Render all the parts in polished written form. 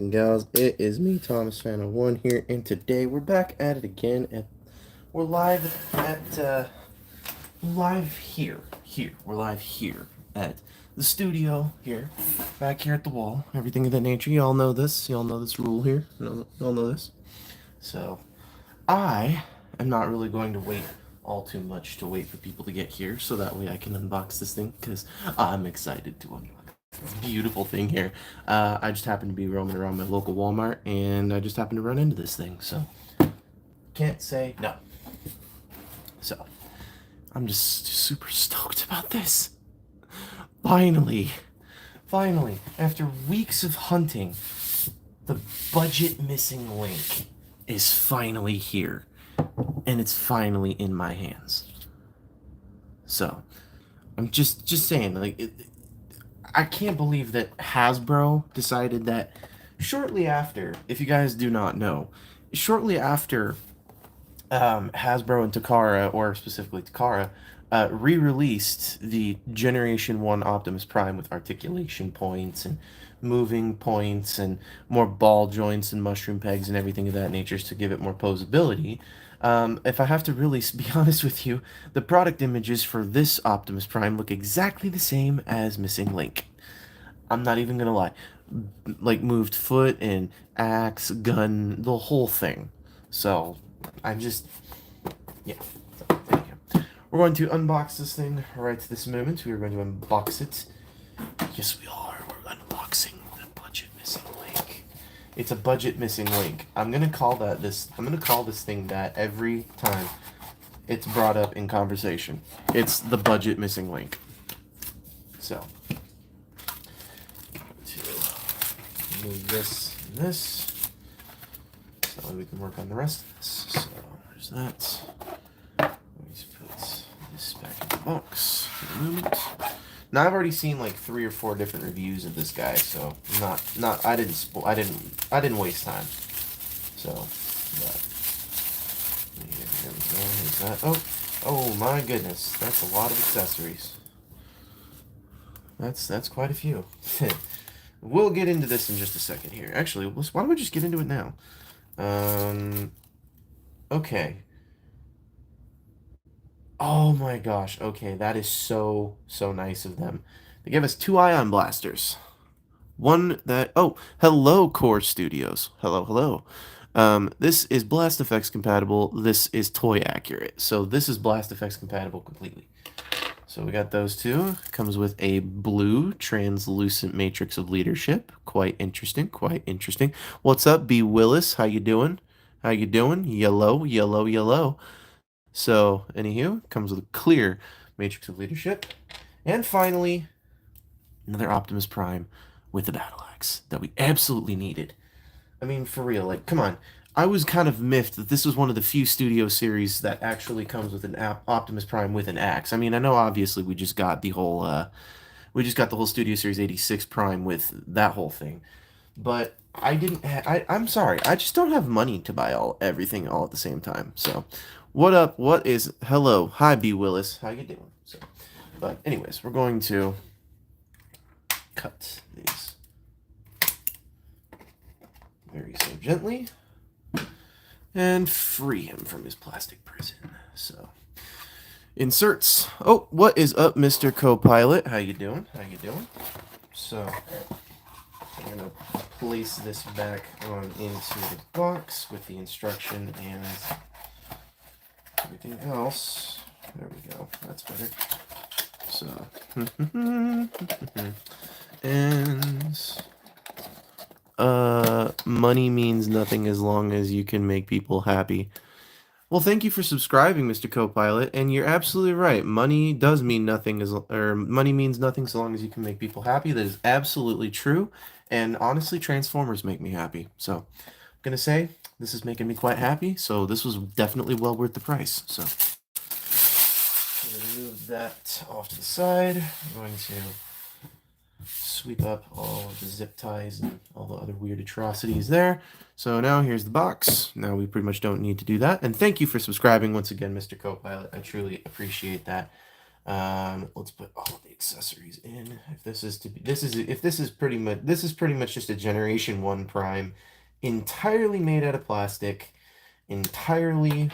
And gals, it is me, Thomas Fan of One here, and today we're back at it again. We're live live here. We're live here at the studio here, back here at the wall. Everything of that nature. You all know this. You all know this rule here. You all know this. So, I am not really going to wait all too much to wait for people to get here, so that way I can unbox this thing because I'm excited to unbox this beautiful thing here. I just happened to be roaming around my local Walmart and I just happened to run into this thing, so can't say no. So I'm just super stoked about this. Finally, after weeks of hunting, the budget missing link is finally here, and it's finally in my hands. So I'm just saying, I can't believe that Hasbro decided that shortly after, if you guys do not know, shortly after Hasbro and Takara, or specifically Takara, re-released the Generation 1 Optimus Prime with articulation points and moving points and more ball joints and mushroom pegs and everything of that nature to give it more posability. If I have to really be honest with you, the product images for this Optimus Prime look exactly the same as Missing Link. I'm not even gonna lie. Like moved foot and axe, gun, the whole thing. So, I'm just, yeah. So, there you go. We're going to unbox this thing right this moment. We are going to unbox it. Yes, we are. We're unboxing the budget missing link. It's a budget missing link. I'm gonna call this thing that every time it's brought up in conversation. It's the budget missing link. So, to move this and this, so we can work on the rest of this. So there's that. Let's put this back in the box for the moment. Now I've already seen like 3 or 4 different reviews of this guy, so I didn't waste time. So, but here we go. Here's that. Oh my goodness, that's a lot of accessories. That's quite a few. We'll get into this in just a second here. Actually, why don't we just get into it now? Okay. Oh my gosh. Okay, that is so nice of them. They gave us 2 ion blasters. One that hello Core Studios. Hello. This is Blast Effects compatible. This is toy accurate. So this is Blast Effects compatible completely. So we got those two. Comes with a blue translucent matrix of leadership. Quite interesting. What's up, B Willis? How you doing? Yellow. So, anywho, comes with a clear matrix of leadership. And finally, another Optimus Prime with the battle axe that we absolutely needed. I mean, for real, like, come on. I was kind of miffed that this was one of the few studio series that actually comes with an Optimus Prime with an axe. I mean, I know obviously we just got the whole Studio Series 86 Prime with that whole thing. But I didn't I'm sorry. I just don't have money to buy everything all at the same time. So, what up? Hello. Hi B Willis. How you doing? So, but anyways, we're going to cut these very so gently and free him from his plastic prison. So, inserts. Oh, what is up, Mr. Co-Pilot? How you doing? So, I'm gonna place this back on into the box with the instruction and everything else. There we go. That's better. So, and money means nothing as long as you can make people happy. Well, thank you for subscribing, Mr. Co-Pilot, and you're absolutely right. Money does mean nothing money means nothing so long as you can make people happy. That is absolutely true. And honestly, Transformers make me happy. So, I'm gonna say this is making me quite happy. So this was definitely well worth the price. So, remove that off to the side. I'm going to sweep up all of the zip ties and all the other weird atrocities there. So now here's the box. Now we pretty much don't need to do that. And thank you for subscribing once again, Mr. Co-Pilot. I truly appreciate that. Let's put all the accessories in. If this is to be, this is pretty much just a Generation 1 Prime, entirely made out of plastic, entirely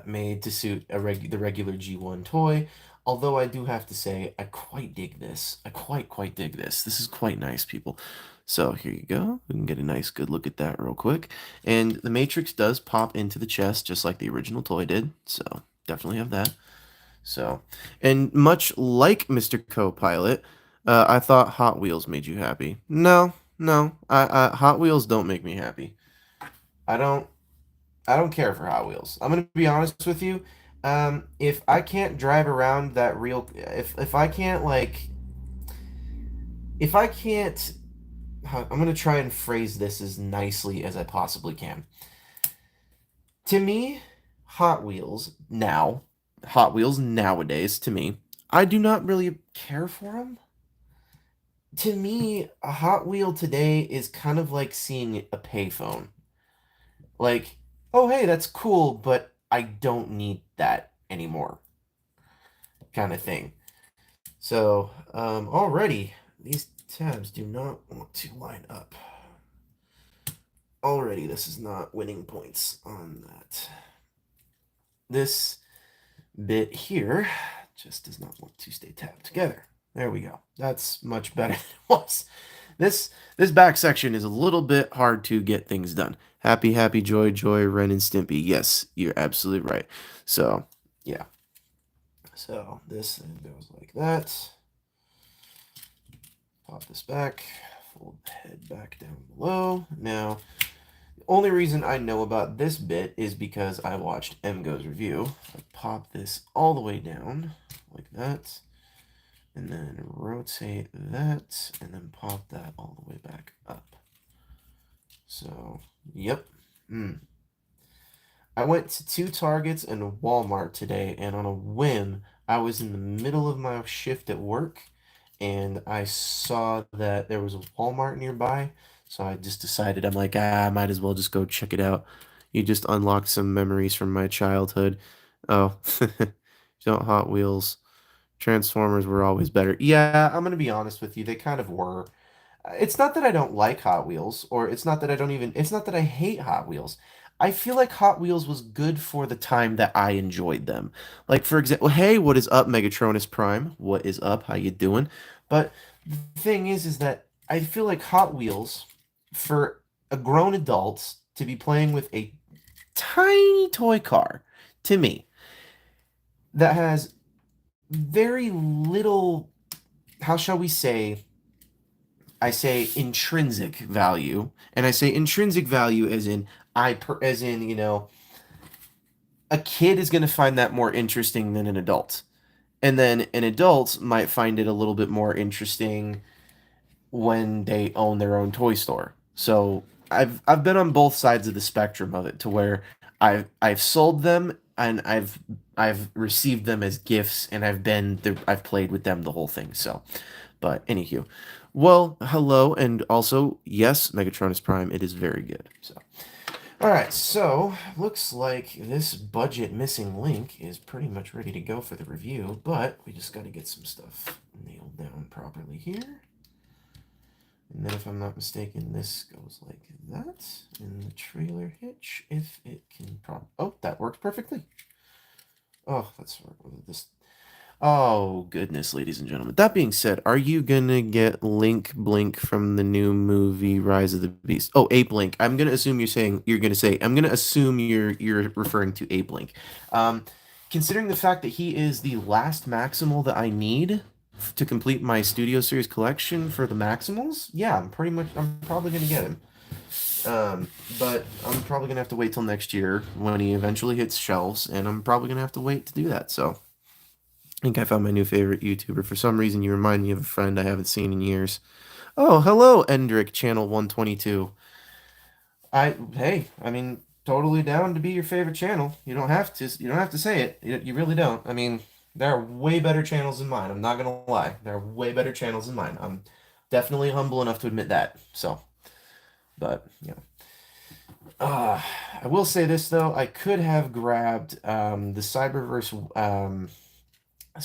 made to suit the regular G1 toy. Although I do have to say, I quite dig this. I quite dig this. This is quite nice, people. So here you go. We can get a nice good look at that real quick. And the Matrix does pop into the chest just like the original toy did. So definitely have that. So, and much like Mr. Co-Pilot, I thought Hot Wheels made you happy. No, no, Hot Wheels don't make me happy. I don't I don't care for Hot Wheels. I'm gonna be honest with you. If I can't drive around that real, if I can't if I can't, I'm gonna try and phrase this as nicely as I possibly can. To me, Hot Wheels nowadays, to me, I do not really care for them. To me, a Hot Wheel today is kind of like seeing a payphone. Like, oh hey, that's cool, but I don't need that anymore, kind of thing. So, already, these tabs do not want to line up. Already, this is not winning points on that. This bit here just does not want to stay tabbed together. There we go. That's much better than it was. This back section is a little bit hard to get things done. Happy, happy, joy, joy, Ren and Stimpy. Yes, you're absolutely right. So, yeah. So this goes like that. Pop this back, fold the head back down below. Now, the only reason I know about this bit is because I watched MGo's review. I pop this all the way down like that, and then rotate that, and then pop that all the way back up. So, yep. I went to 2 Targets and a Walmart today, and on a whim, I was in the middle of my shift at work, and I saw that there was a Walmart nearby, so I just decided, I'm like, I might as well just go check it out. You just unlocked some memories from my childhood. Oh, don't Hot Wheels. Transformers were always better. Yeah, I'm gonna be honest with you, they kind of were. It's not that I don't like Hot Wheels, or it's not that I don't even, it's not that I hate Hot Wheels. I feel like Hot Wheels was good for the time that I enjoyed them. Like, for example, hey, what is up, Megatronus Prime? What is up? How you doing? But the thing is that I feel like Hot Wheels, for a grown adult to be playing with a tiny toy car, to me, that has very little, how shall we say, I say intrinsic value, and I say intrinsic value as in you know, a kid is going to find that more interesting than an adult. And then an adult might find it a little bit more interesting when they own their own toy store. So I've been on both sides of the spectrum of it, to where I've sold them, and I've received them as gifts, and I've played with them the whole thing. So, but anywho, well, hello, and also yes, Megatronus Prime, it is very good. So, all right, so looks like this budget missing link is pretty much ready to go for the review, but we just got to get some stuff nailed down properly here. And then, if I'm not mistaken, this goes like that in the trailer hitch, if it can oh, that works perfectly. Oh, that's this. Oh, goodness, ladies and gentlemen. That being said, are you gonna get Link Blink from the new movie Rise of the Beast? Oh, Ape Link. I'm gonna assume I'm gonna assume you're referring to Ape Link. Considering the fact that he is the last Maximal that I need to complete my Studio Series collection for the Maximals, yeah, I'm probably gonna get him. But I'm probably gonna have to wait till next year when he eventually hits shelves, and I'm probably gonna have to wait to do that. So, I think I found my new favorite YouTuber. For some reason, you remind me of a friend I haven't seen in years. Oh, hello, Endrick, Channel 122. Hey, I mean, totally down to be your favorite channel. You don't have to. You don't have to say it. You really don't. I mean, there are way better channels than mine. I'm not gonna lie. There are way better channels than mine. I'm definitely humble enough to admit that. So, but you know. I will say this though. I could have grabbed the Cyberverse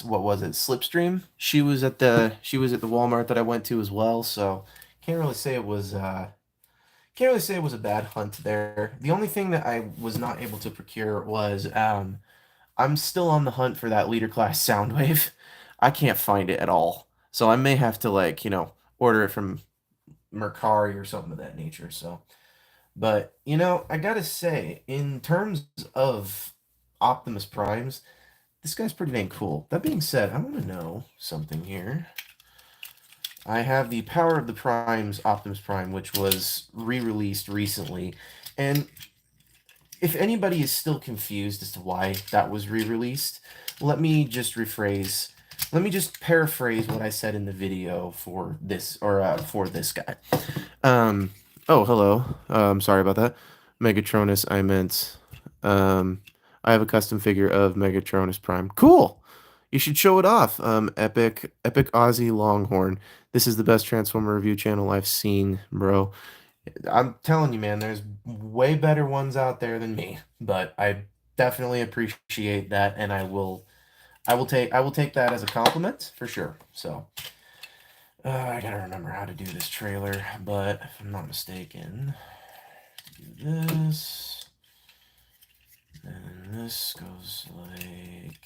what was it, Slipstream. She was at the Walmart that I went to as well. So can't really say it was can't really say it was a bad hunt there. The only thing that I was not able to procure was I'm still on the hunt for that leader class Soundwave. I can't find it at all. So I may have to order it from Mercari or something of that nature. So, but I gotta say, in terms of Optimus Primes, this guy's pretty dang cool. That being said, I want to know something here. I have the Power of the Primes Optimus Prime, which was re-released recently, and if anybody is still confused as to why that was re-released, let me just rephrase. Let me just paraphrase what I said in the video for this guy. Um. Oh, hello. Sorry about that. Megatronus. I meant. Um. I have a custom figure of Megatronus Prime. Cool. You should show it off. Epic Aussie Longhorn. This is the best Transformer review channel I've seen, bro. I'm telling you, man, there's way better ones out there than me, but I definitely appreciate that, and I will take that as a compliment for sure. So, I gotta remember how to do this trailer, but if I'm not mistaken, do this, and this goes like,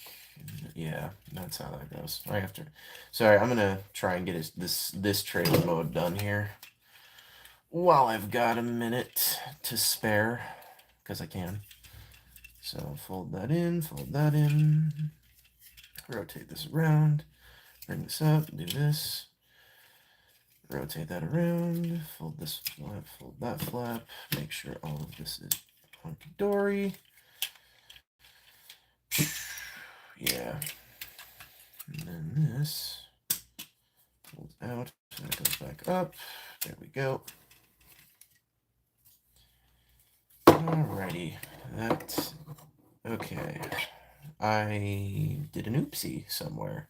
yeah, that's how that goes. I have to. Sorry, I'm gonna try and get this trailer mode done here while I've got a minute to spare, because I can. So fold that in, rotate this around, bring this up, do this, rotate that around, fold this flap, fold that flap, make sure all of this is hunky-dory. Yeah. And then this folds out, so it goes back up. There we go. Alrighty. Okay. I did an oopsie somewhere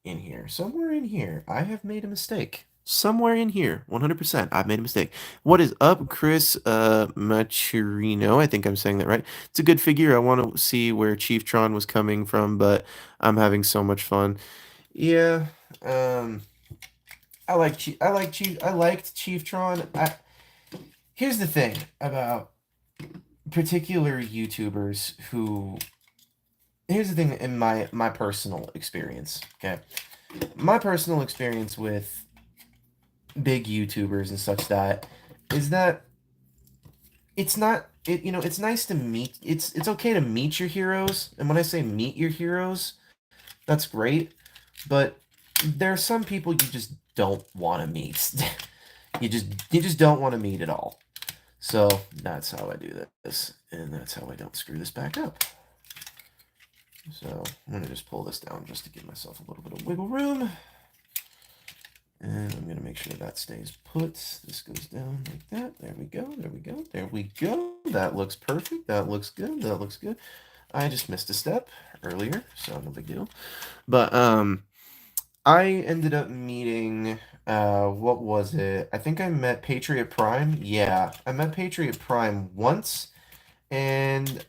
in here. Somewhere in here. I have made a mistake. Somewhere in here. 100%. I've made a mistake. What is up, Chris Machirino? I think I'm saying that right. It's a good figure. I want to see where Chief Tron was coming from, but I'm having so much fun. Yeah. I liked Chief Tron. Here's the thing about particular YouTubers who. Here's the thing in my personal experience. Okay, my personal experience with big YouTubers and such that is that it's not it's nice to meet it's okay to meet your heroes, and when I say meet your heroes, that's great, but there are some people you just don't want to meet. you just don't want to meet at all. So that's how I do this, and that's how I don't screw this back up. So I'm going to just pull this down just to give myself a little bit of wiggle room. And I'm going to make sure that stays put. This goes down like that. There we go. There we go. There we go. That looks perfect. That looks good. That looks good. I just missed a step earlier, so no big deal. But I ended up meeting what was it? I think I met Patriot Prime. Yeah, I met Patriot Prime once, and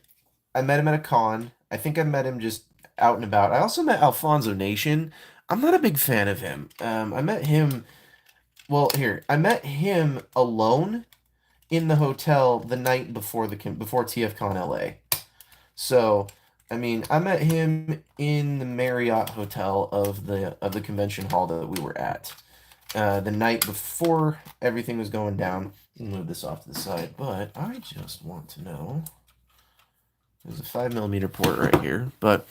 I met him at a con. I think I met him just out and about. I also met Alfonso Nation. I'm not a big fan of him. I met him. Well, here I met him alone in the hotel the night before TFCon LA. So, I mean, I met him in the Marriott hotel of the convention hall that we were at the night before everything was going down. Move this off to the side, but I just want to know. There's a 5mm port right here, but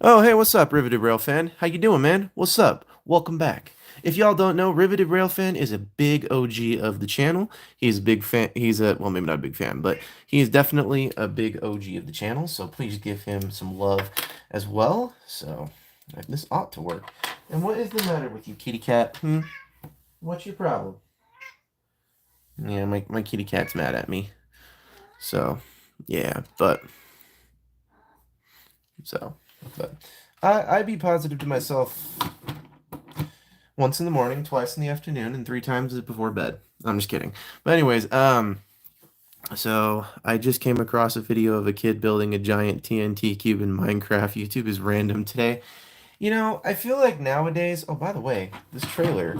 oh hey, what's up, Riveted Rail fan? How you doing, man? What's up? Welcome back. If y'all don't know, Riveted Rail fan is a big OG of the channel. He's a big fan. He's a well, maybe not a big fan, but he is definitely a big OG of the channel. So please give him some love as well. So this ought to work. And what is the matter with you, kitty cat? What's your problem? Yeah, my kitty cat's mad at me. So yeah, but. But I be positive to myself once in the morning, twice in the afternoon, and 3 times before bed. I'm just kidding. But anyways, So I just came across a video of a kid building a giant TNT cube in Minecraft. YouTube is random today. I feel like nowadays. Oh, by the way, this trailer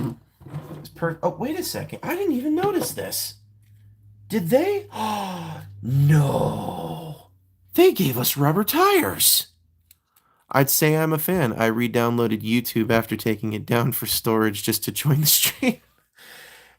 is per. Oh, wait a second. I didn't even notice this. Did they? No. They gave us rubber tires. I'd say I'm a fan. I re-downloaded YouTube after taking it down for storage just to join the stream.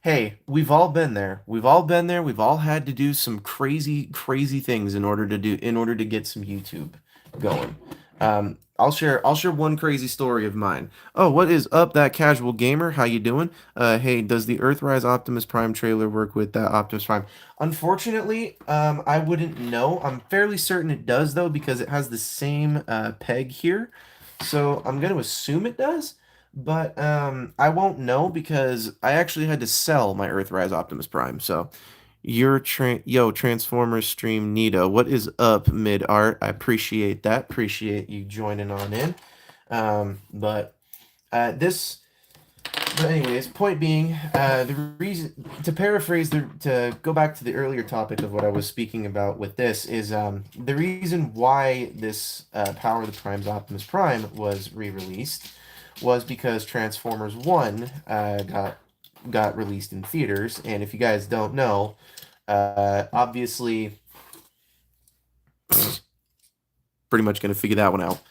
Hey, we've all been there. We've all been there. We've all had to do some crazy, crazy things in order to get some YouTube going. I'll share one crazy story of mine. Oh, what is up, that casual gamer? How you doing? Hey, does the Earthrise Optimus Prime trailer work with that Optimus Prime? Unfortunately, I wouldn't know. I'm fairly certain it does though because it has the same peg here. So I'm gonna assume it does. But I won't know because I actually had to sell my Earthrise Optimus Prime. So yo Transformers stream Nita. What is up, Mid Art? I appreciate that. Appreciate you joining on in. But this. But anyways, point being, the reason to paraphrase to go back to the earlier topic of what I was speaking about with this is the reason why this Power of the Primes Optimus Prime was re-released was because Transformers One got released in theaters, and if you guys don't know, obviously, pretty much gonna figure that one out.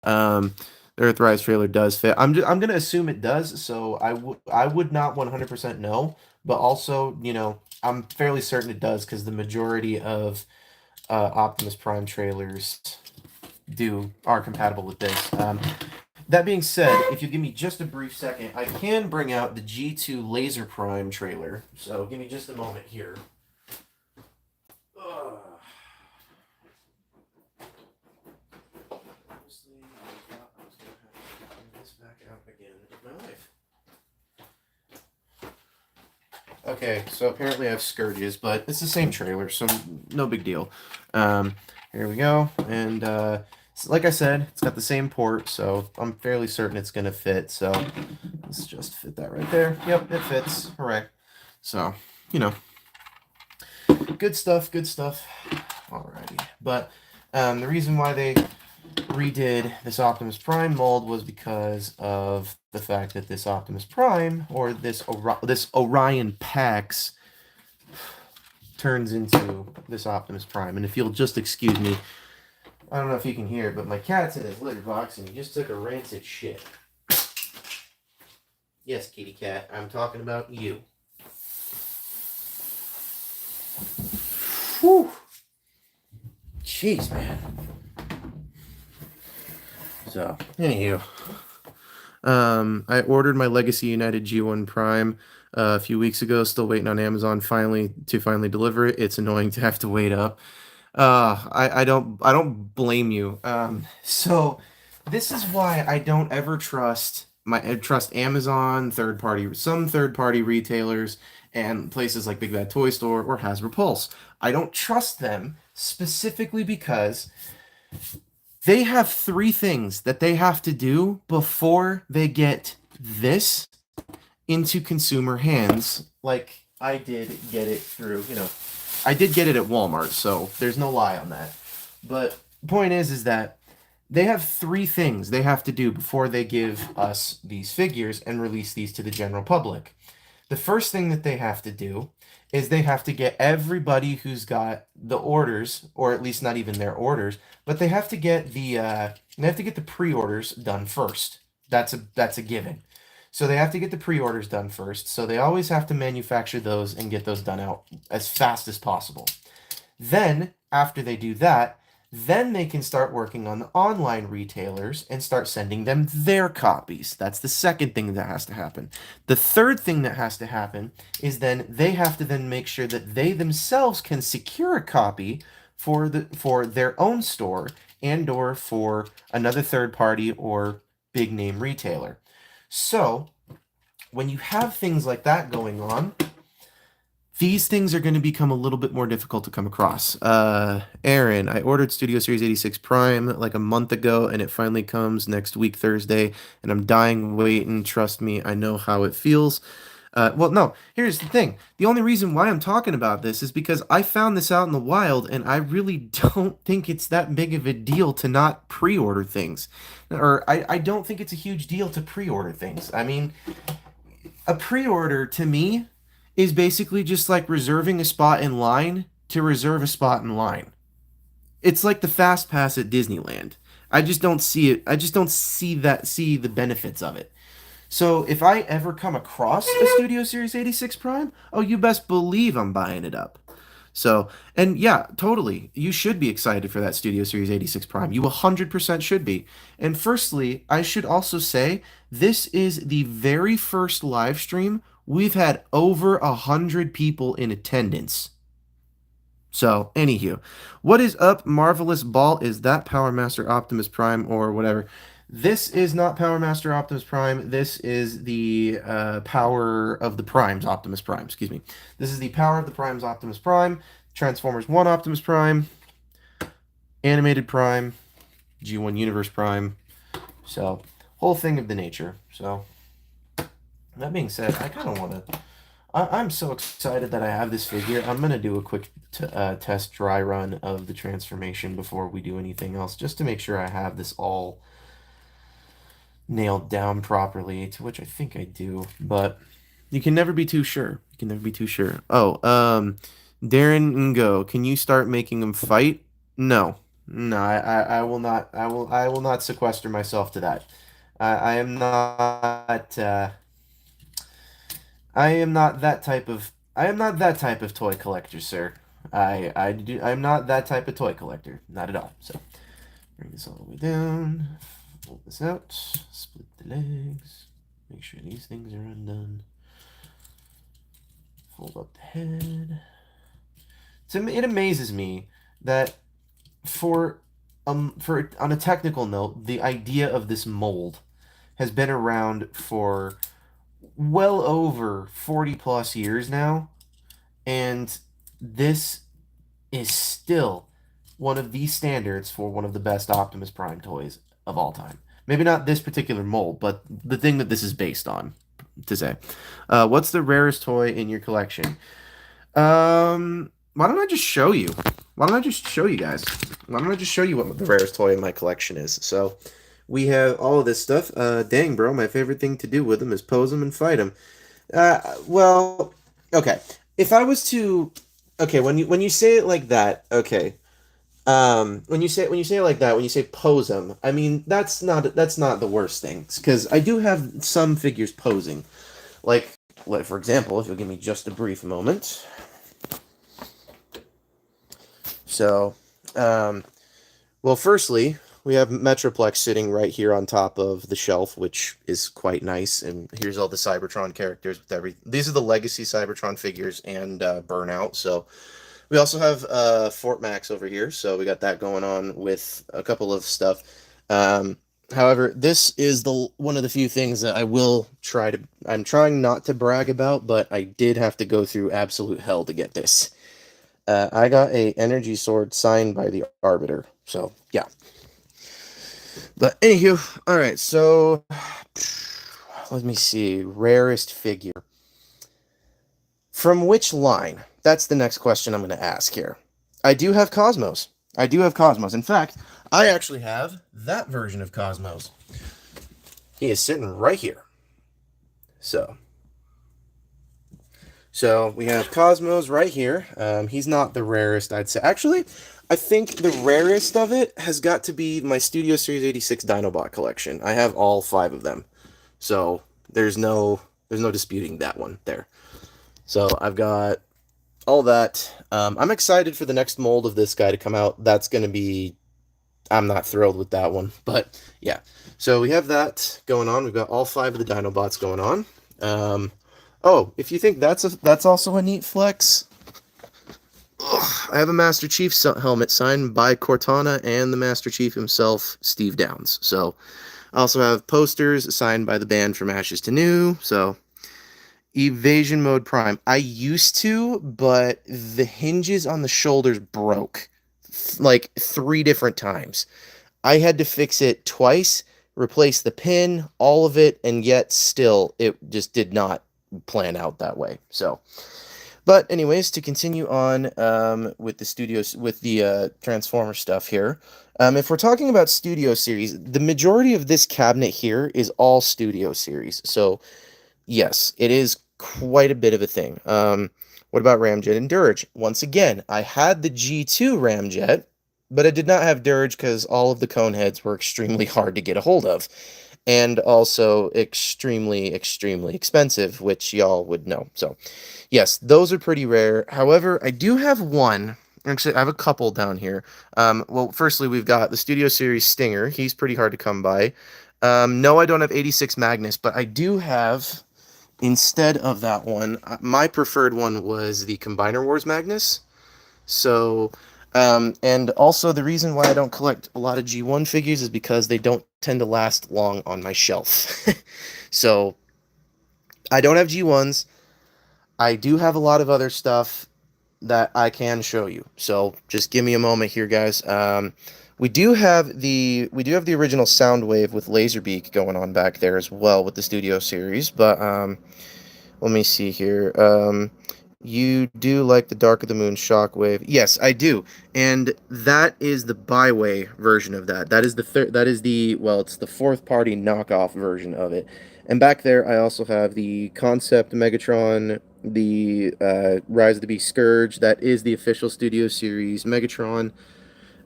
Um, the Earthrise trailer does fit. I'm gonna assume it does, so I would not 100% know, but also I'm fairly certain it does because the majority of Optimus Prime trailers are compatible with this. That being said, if you give me just a brief second, I can bring out the G2 Laser Prime trailer. So give me just a moment here. Ugh. Honestly, I thought I was going to have to bring this back out again in my life. Okay, so apparently I have Scourges, but it's the same trailer, so no big deal. Here we go, and like I said, it's got the same port, so I'm fairly certain it's going to fit, so let's just fit that right there. Yep, it fits. Hooray. So, you know, good stuff, good stuff. Alrighty. But the reason why they redid this Optimus Prime mold was because of the fact that this Optimus Prime, or this Orion Pax, turns into this Optimus Prime. And if you'll just excuse me, I don't know if you can hear it, but my cat's in his litter box and he just took a rancid shit. Yes, kitty cat, I'm talking about you. Whew. Jeez, man. So, anywho. I ordered my Legacy United G1 Prime a few weeks ago. Still waiting on Amazon to finally deliver it. It's annoying to have to wait up. I don't blame you. So this is why I don't ever trust Amazon, some third party retailers, and places like Big Bad Toy Store or Hasbro Pulse. I don't trust them specifically because they have three things that they have to do before they get this into consumer hands. Like I did get it through, I did get it at Walmart, so there's no lie on that. But point is that they have three things they have to do before they give us these figures and release these to the general public. The first thing that they have to do is they have to get everybody who's got the orders, or at least not even their orders, but they have to get the pre-orders done first. That's a given. So they have to get the pre-orders done first. So they always have to manufacture those and get those done out as fast as possible. Then, after they do that, then they can start working on the online retailers and start sending them their copies. That's the second thing that has to happen. The third thing that has to happen is then they have to then make sure that they themselves can secure a copy for their own store and or for another third party or big name retailer. So, when you have things like that going on, these things are going to become a little bit more difficult to come across. Aaron, I ordered Studio Series 86 Prime like a month ago, and it finally comes next week, Thursday, and I'm dying waiting. Trust me, I know how it feels. Well, no, here's the thing. The only reason why I'm talking about this is because I found this out in the wild, and I really don't think it's that big of a deal to not pre-order things. Or I don't think it's a huge deal to pre-order things. I mean, a pre-order to me is basically just like reserving a spot in line to reserve a spot in line. It's like the fast pass at Disneyland. I just don't see it. I just don't see the benefits of it. So if I ever come across a Studio Series 86 Prime, oh, you best believe I'm buying it up. So, and yeah, totally. You should be excited for that Studio Series 86 Prime. You 100% should be. And firstly, I should also say this is the very first live stream we've had over 100 people in attendance. So, anywho, what is up, Marvelous Ball? Is that Power Master Optimus Prime or whatever? This is not Power Master Optimus Prime. This is the Power of the Primes Optimus Prime. Excuse me. This is the Power of the Primes Optimus Prime, Transformers 1 Optimus Prime, Animated Prime, G1 Universe Prime. So, whole thing of the nature. So, that being said, I kind of want to. I'm so excited that I have this figure. I'm going to do a quick test dry run of the transformation before we do anything else, just to make sure I have this all nailed down properly, to which I think I do, but you can never be too sure. You can never be too sure. Oh, Darren Ngo, can you start making them fight? No. No, I will not. I will not sequester myself to that. I am not. I am not that type of. I am not that type of toy collector, sir. I'm not that type of toy collector. Not at all. So, bring this all the way down. Fold this out. Split the legs. Make sure these things are undone. Fold up the head. It amazes me that for on a technical note, the idea of this mold has been around for well over 40 plus years now, and this is still one of the standards for one of the best Optimus Prime toys of all time. Maybe not this particular mold, but the thing that this is based on, to say. What's the rarest toy in your collection? Why don't I just show you? Why don't I just show you guys? Why don't I just show you what the rarest toy in my collection is? So, we have all of this stuff. Dang, bro, my favorite thing to do with them is pose them and fight them. Well, okay. If I was to, okay, when you say it like that, okay. When you say it like that, when you say pose them, I mean that's not the worst thing, because I do have some figures posing, like for example, if you'll give me just a brief moment. So, well, firstly, we have Metroplex sitting right here on top of the shelf, which is quite nice. And here's all the Cybertron characters with every. These are the legacy Cybertron figures and Burnout. So we also have Fort Max over here. So we got that going on with a couple of stuff. However, this is one of the few things that I will try to. I'm trying not to brag about, but I did have to go through absolute hell to get this. I got a energy sword signed by the Arbiter. So yeah. But anywho, all right. So let me see. Rarest figure. From which line? That's the next question I'm going to ask here. I do have Cosmos. In fact, I actually have that version of Cosmos. He is sitting right here. So we have Cosmos right here. He's not the rarest, I'd say. Actually, I think the rarest of it has got to be my Studio Series 86 Dinobot collection. I have all 5 of them. So there's no disputing that one there. So I've got all that. I'm excited for the next mold of this guy to come out. That's going to be... I'm not thrilled with that one. But yeah. So we have that going on. We've got all 5 of the Dinobots going on. Oh, if you think that's also a neat flex, I have a Master Chief helmet signed by Cortana and the Master Chief himself, Steve Downs. So I also have posters signed by the band From Ashes to New. So Evasion Mode Prime. I used to, but the hinges on the shoulders broke like 3 different times. I had to fix it twice, replace the pin, all of it, and yet still it just did not plan out that way. So, but anyways, to continue on with the studios with the Transformer stuff here. If we're talking about Studio Series, the majority of this cabinet here is all Studio Series. So yes, it is quite a bit of a thing. What about Ramjet and Dirge? Once again, I had the G2 Ramjet, but I did not have Dirge because all of the cone heads were extremely hard to get a hold of, and also extremely, extremely expensive, which y'all would know. So, yes, those are pretty rare. However, I do have one. Actually, I have a couple down here. Well, firstly, we've got the Studio Series Stinger. He's pretty hard to come by. No, I don't have 86 Magnus, but I do have, instead of that one, my preferred one was the Combiner Wars Magnus. So, and also the reason why I don't collect a lot of G1 figures is because they don't tend to last long on my shelf. So, I don't have G1s. I do have a lot of other stuff that I can show you. So, just give me a moment here, guys. We do have the original Soundwave with Laserbeak going on back there as well with the Studio Series, but let me see here. You do like the Dark of the Moon Shockwave? Yes, I do, and that is the Byway version of that. That is the it's the fourth party knockoff version of it. And back there, I also have the Concept Megatron, the Rise of the Beast Scourge. That is the official Studio Series Megatron,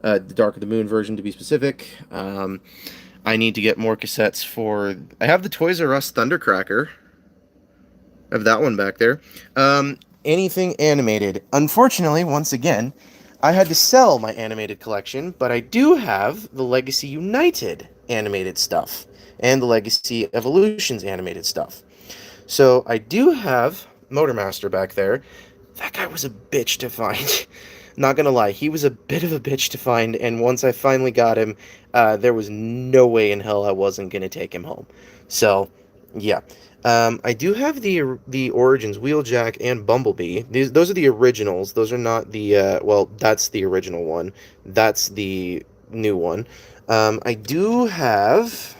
the Dark of the Moon version to be specific. I need to get more cassettes for. I have the Toys R Us Thundercracker. I have that one back there. Anything animated. Unfortunately, once again, I had to sell my animated collection, but I do have the Legacy United animated stuff and the Legacy Evolutions animated stuff. So I do have Motormaster back there. That guy was a bitch to find. Not gonna lie, he was a bit of a bitch to find, and once I finally got him, there was no way in hell I wasn't gonna take him home. So, yeah. I do have the Origins Wheeljack and Bumblebee. Those are the originals. Those are not the that's the original one. That's the new one. I do have,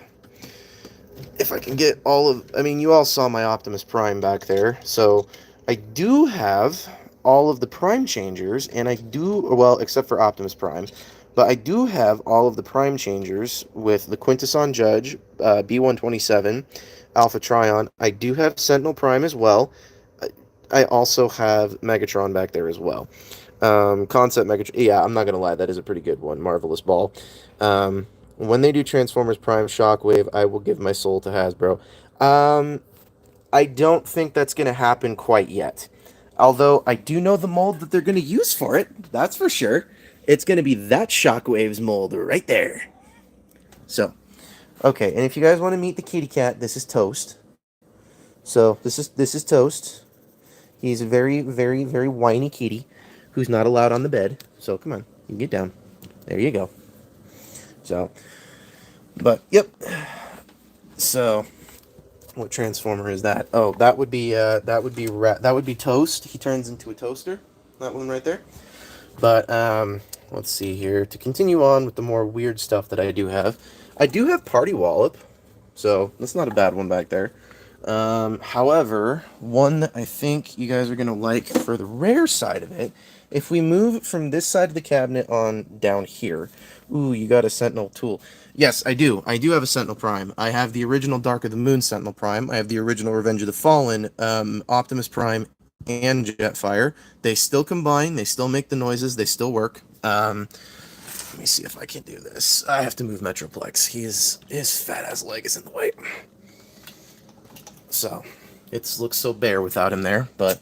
if I can get all of, I mean, you all saw my Optimus Prime back there, so I do have all of the Prime Changers, and I do, well, except for Optimus Prime, but I do have all of the Prime Changers with the Quintesson Judge, B127, Alpha Trion. I do have Sentinel Prime as well. I also have Megatron back there as well. Concept Megatron, yeah, I'm not gonna lie, that is a pretty good one. Marvelous Ball. When they do Transformers Prime Shockwave, I will give my soul to Hasbro. I don't think that's gonna happen quite yet. Although I do know the mold that they're gonna use for it. That's for sure. It's gonna be that Shockwaves mold right there. So, okay, and if you guys want to meet the kitty cat, this is Toast. So this is Toast. He's a very, very, very whiny kitty who's not allowed on the bed. So come on, you can get down. There you go. So, but yep. So, what Transformer is that? Oh, that would be Toast. He turns into a toaster. That one right there. But let's see here. To continue on with the more weird stuff that I do have Party Wallop. So that's not a bad one back there. However, one that I think you guys are going to like for the rare side of it, if we move from this side of the cabinet on down here, ooh, you got a Sentinel tool. Yes, I do. I do have a Sentinel Prime. I have the original Dark of the Moon Sentinel Prime. I have the original Revenge of the Fallen, Optimus Prime, and Jetfire. They still combine. They still make the noises. They still work. Let me see if I can do this. I have to move Metroplex. His fat ass leg is in the way. So, it looks so bare without him there, but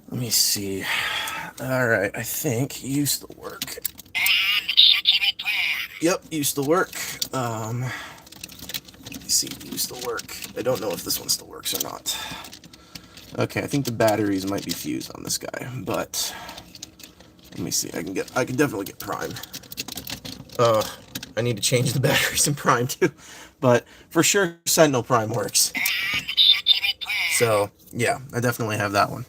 let me see. Alright, I think you still work. Yep, you still work. Let me see, you still work. I don't know if this one still works or not. Okay, I think the batteries might be fused on this guy, but let me see. I can definitely get Prime. I need to change the batteries in Prime too, but for sure Sentinel Prime works. So, yeah, I definitely have that one.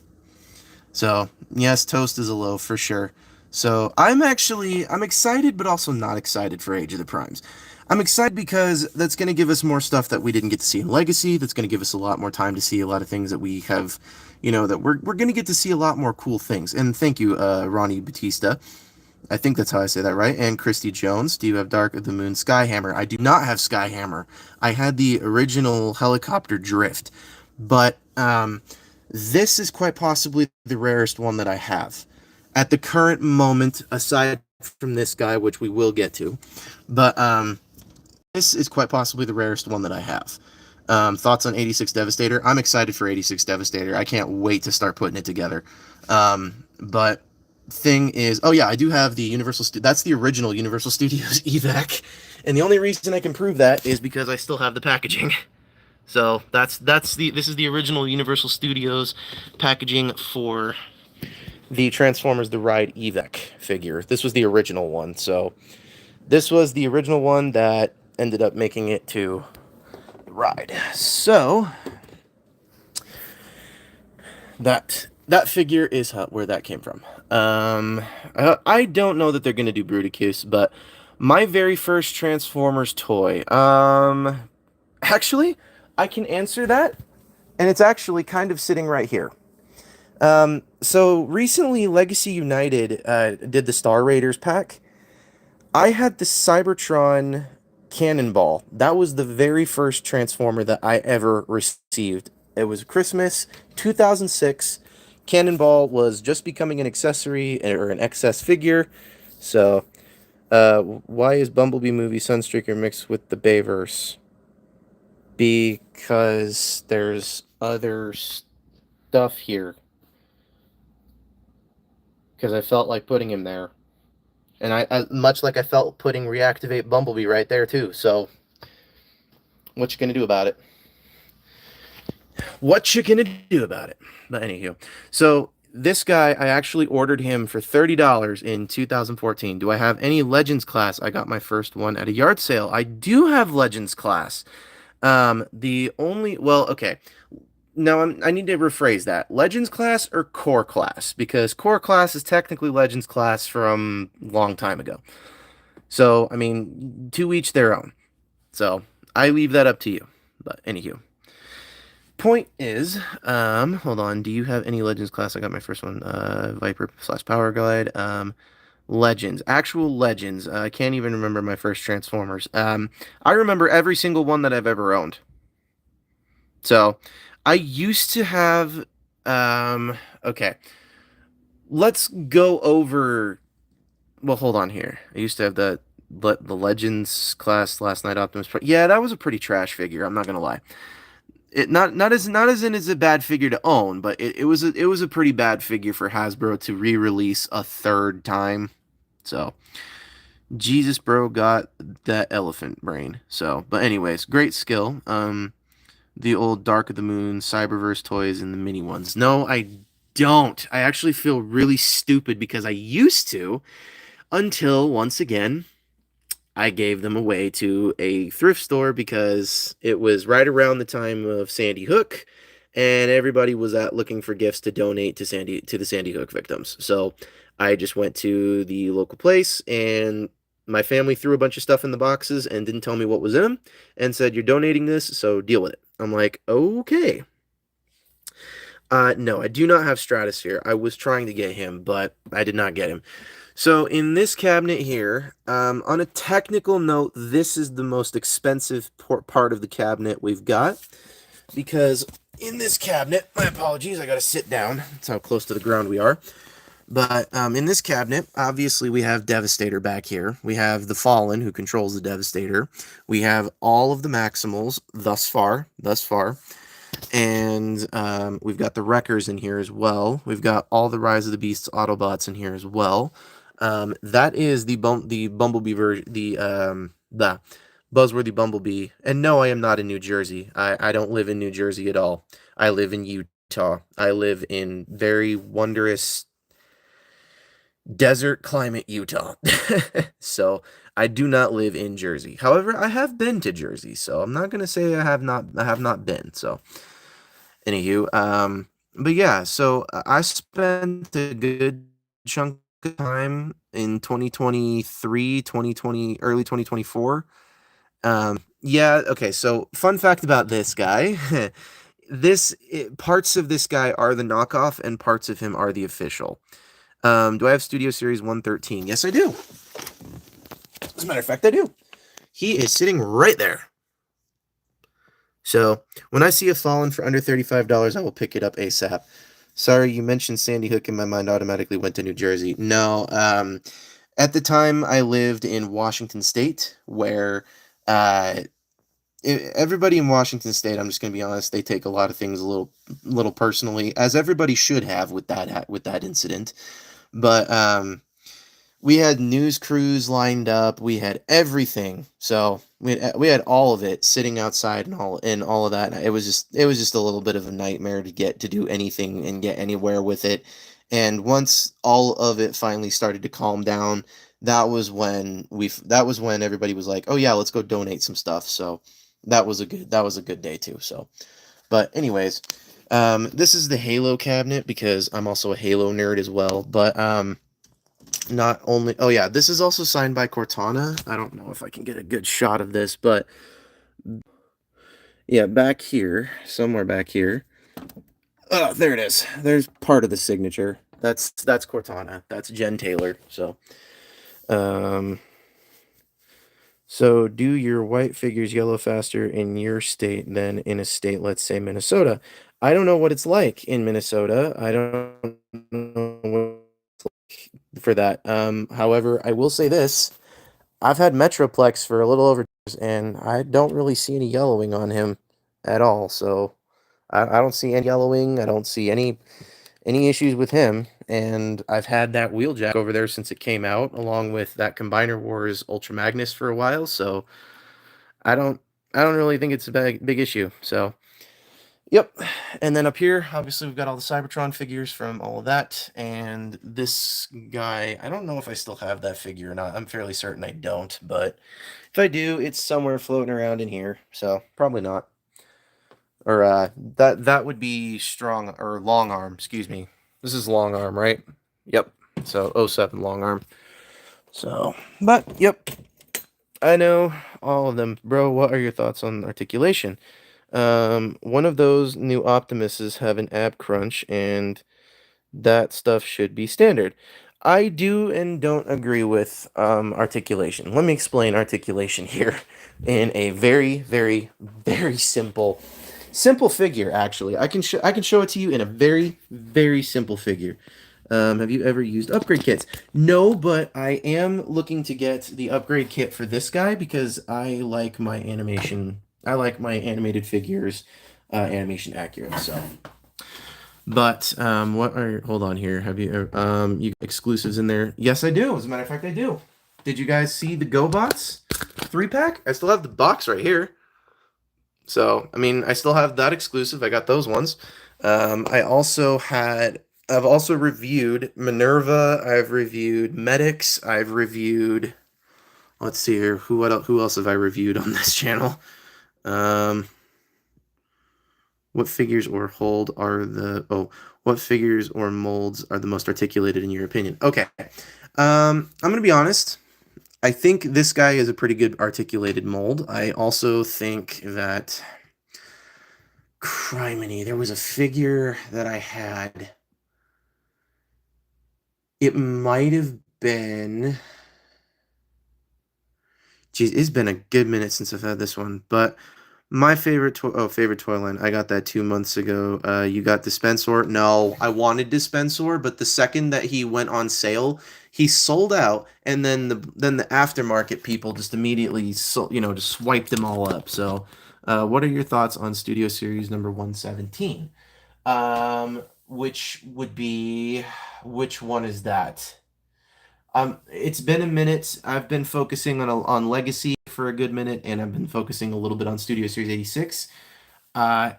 So, yes, Toast is a low for sure. So I'm excited, but also not excited for Age of the Primes. I'm excited because that's going to give us more stuff that we didn't get to see in Legacy. That's going to give us a lot more time to see a lot of things that we have, that we're going to get to see a lot more cool things. And thank you, Ronnie Batista. I think that's how I say that, right? And Christy Jones. Do you have Dark of the Moon Skyhammer? I do not have Skyhammer. I had the original helicopter drift, but this is quite possibly the rarest one that I have at the current moment, aside from this guy, which we will get to. But this is quite possibly the rarest one that I have. Thoughts on 86 Devastator? I'm excited for 86 Devastator. I can't wait to start putting it together. But thing is, oh yeah, I do have the that's the original Universal Studios evac, and the only reason I can prove that is because I still have the packaging. So this is the original Universal Studios packaging for the Transformers The Ride evac figure. This was the original one. So this was the original one that ended up making it to the ride. So that figure is where that came from. I don't know that they're gonna do Bruticus, but my very first Transformers toy. Actually, I can answer that, and it's actually kind of sitting right here. So recently, Legacy United did the Star Raiders pack. I had the Cybertron Cannonball. That was the very first Transformer that I ever received. It was Christmas 2006. Cannonball was just becoming an accessory or an excess figure. So, why is Bumblebee movie Sunstreaker mixed with the Bayverse? Because there's other stuff here. Because I felt like putting him there. And I much like I felt putting Reactivate Bumblebee right there too. So, what you gonna do about it? What you gonna do about it? But anywho, so this guy, I actually ordered him for $30 in 2014. Do I have any Legends class? I got my first one at a yard sale. I do have Legends class. The only, well, okay. No, I need to rephrase that. Legends class or core class? Because core class is technically Legends class from a long time ago. So, I mean, to each their own. So, I leave that up to you. But, anywho. Point is, hold on. Do you have any Legends class? I got my first one, Viper / Power Glide. Legends, actual Legends. I can't even remember my first Transformers. I remember every single one that I've ever owned. So, I used to have, okay. Let's go over, well, hold on here. I used to have the Legends class last night Optimus. Yeah, that was a pretty trash figure. I'm not gonna lie. It not as in as a bad figure to own, but it was a pretty bad figure for Hasbro to re-release a third time. So Jesus bro got that elephant brain. So, but anyways, great skill. The old Dark of the Moon Cyberverse toys and the mini ones. No, I don't. I actually feel really stupid because I used to, until once again I gave them away to a thrift store because it was right around the time of Sandy Hook, and everybody was out looking for gifts to donate to the Sandy Hook victims. So I just went to the local place, and my family threw a bunch of stuff in the boxes and didn't tell me what was in them, and said, "You're donating this, so deal with it." I'm like, "Okay." No, I do not have Stratosphere. I was trying to get him, but I did not get him. So in this cabinet here, on a technical note, this is the most expensive part of the cabinet we've got, because in this cabinet, my apologies, I gotta sit down. That's how close to the ground we are. But in this cabinet, obviously we have Devastator back here. We have the Fallen, who controls the Devastator. We have all of the Maximals thus far. And we've got the Wreckers in here as well. We've got all the Rise of the Beasts Autobots in here as well. That is the Bumblebee version, the Buzzworthy Bumblebee. And no, I am not in New Jersey. I don't live in New Jersey at all. I live in Utah. I live in very wondrous desert climate Utah. So I do not live in Jersey. However, I have been to Jersey, so I'm not gonna say I have not been. So anywho, but yeah, so I spent a good chunk time in 2023, 2020, early 2024. Yeah, okay, so fun fact about this guy. Parts of this guy are the knockoff and parts of him are the official. Do I have Studio Series 113? Yes, I do. As a matter of fact, I do. He is sitting right there. So when I see a Fallen for under $35, I will pick it up ASAP. Sorry, you mentioned Sandy Hook, and my mind automatically went to New Jersey. No, at the time I lived in Washington State, where uh, everybody in Washington State, I'm just going to be honest, they take a lot of things a little personally, as everybody should have with that incident. But we had news crews lined up. We had everything. So we had all of it sitting outside and all of that. It was just a little bit of a nightmare to get to do anything and get anywhere with it. And once all of it finally started to calm down, that was when everybody was like, "Oh yeah, let's go donate some stuff." So that was a good day too. So, but anyways, this is the Halo cabinet because I'm also a Halo nerd as well. But not only, oh yeah, this is also signed by Cortana. I don't know if I can get a good shot of this, but yeah, back here, somewhere back here. Oh, there it is. There's part of the signature. That's Cortana. That's Jen Taylor. Um, so do your white figures yellow faster in your state than in a state, let's say Minnesota? I don't know what it's like in Minnesota. I don't know what it's like for that. However, I will say this. I've had Metroplex for a little over 2 years, and I don't really see any yellowing on him at all. So I don't see any yellowing. I don't see any issues with him. And I've had that Wheeljack over there since it came out, along with that Combiner Wars Ultra Magnus for a while. So I don't I don't really think it's a big issue. So yep. And then up here, obviously, we've got all the Cybertron figures from all of that. And this guy, I don't know if I still have that figure or not. I'm fairly certain I don't, but if I do, it's somewhere floating around in here. So probably not. Or that would be strong or long arm, excuse me. This is long arm, right? Yep. So '07 long arm. So, but yep, I know all of them. Bro, what are your thoughts on articulation? One of those new Optimuses have an ab crunch, and that stuff should be standard. I do and don't agree with articulation. Let me explain articulation here in a very, very, very simple figure. Actually, I can show it to you in a very, very simple figure. Have you ever used upgrade kits? No, but I am looking to get the upgrade kit for this guy because I like my animation. I like my animated figures, animation accurate. So, but what are? Hold on here. Have you exclusives in there? Yes, I do. As a matter of fact, I do. Did you guys see the GoBots 3-pack? I still have the box right here. So, I mean, I still have that exclusive. I got those ones. I've also reviewed Minerva. I've reviewed Medics. I've reviewed, let's see here, who else have I reviewed on this channel? Um, what figures or hold are what figures or molds are the most articulated in your opinion? Okay. I'm gonna be honest. I think this guy is a pretty good articulated mold. I also think that Criminy, there was a figure that I had. It might have been. Geez, it's been a good minute since I've had this one. But my favorite toy line. I got that 2 months ago. You got Dispensor? No, I wanted Dispensor, but the second that he went on sale, he sold out, and then the aftermarket people just immediately just swiped them all up. So, what are your thoughts on Studio Series number 117? Which would be which one is that? It's been a minute. I've been focusing on Legacy for a good minute, and I've been focusing a little bit on Studio Series 86. Uh,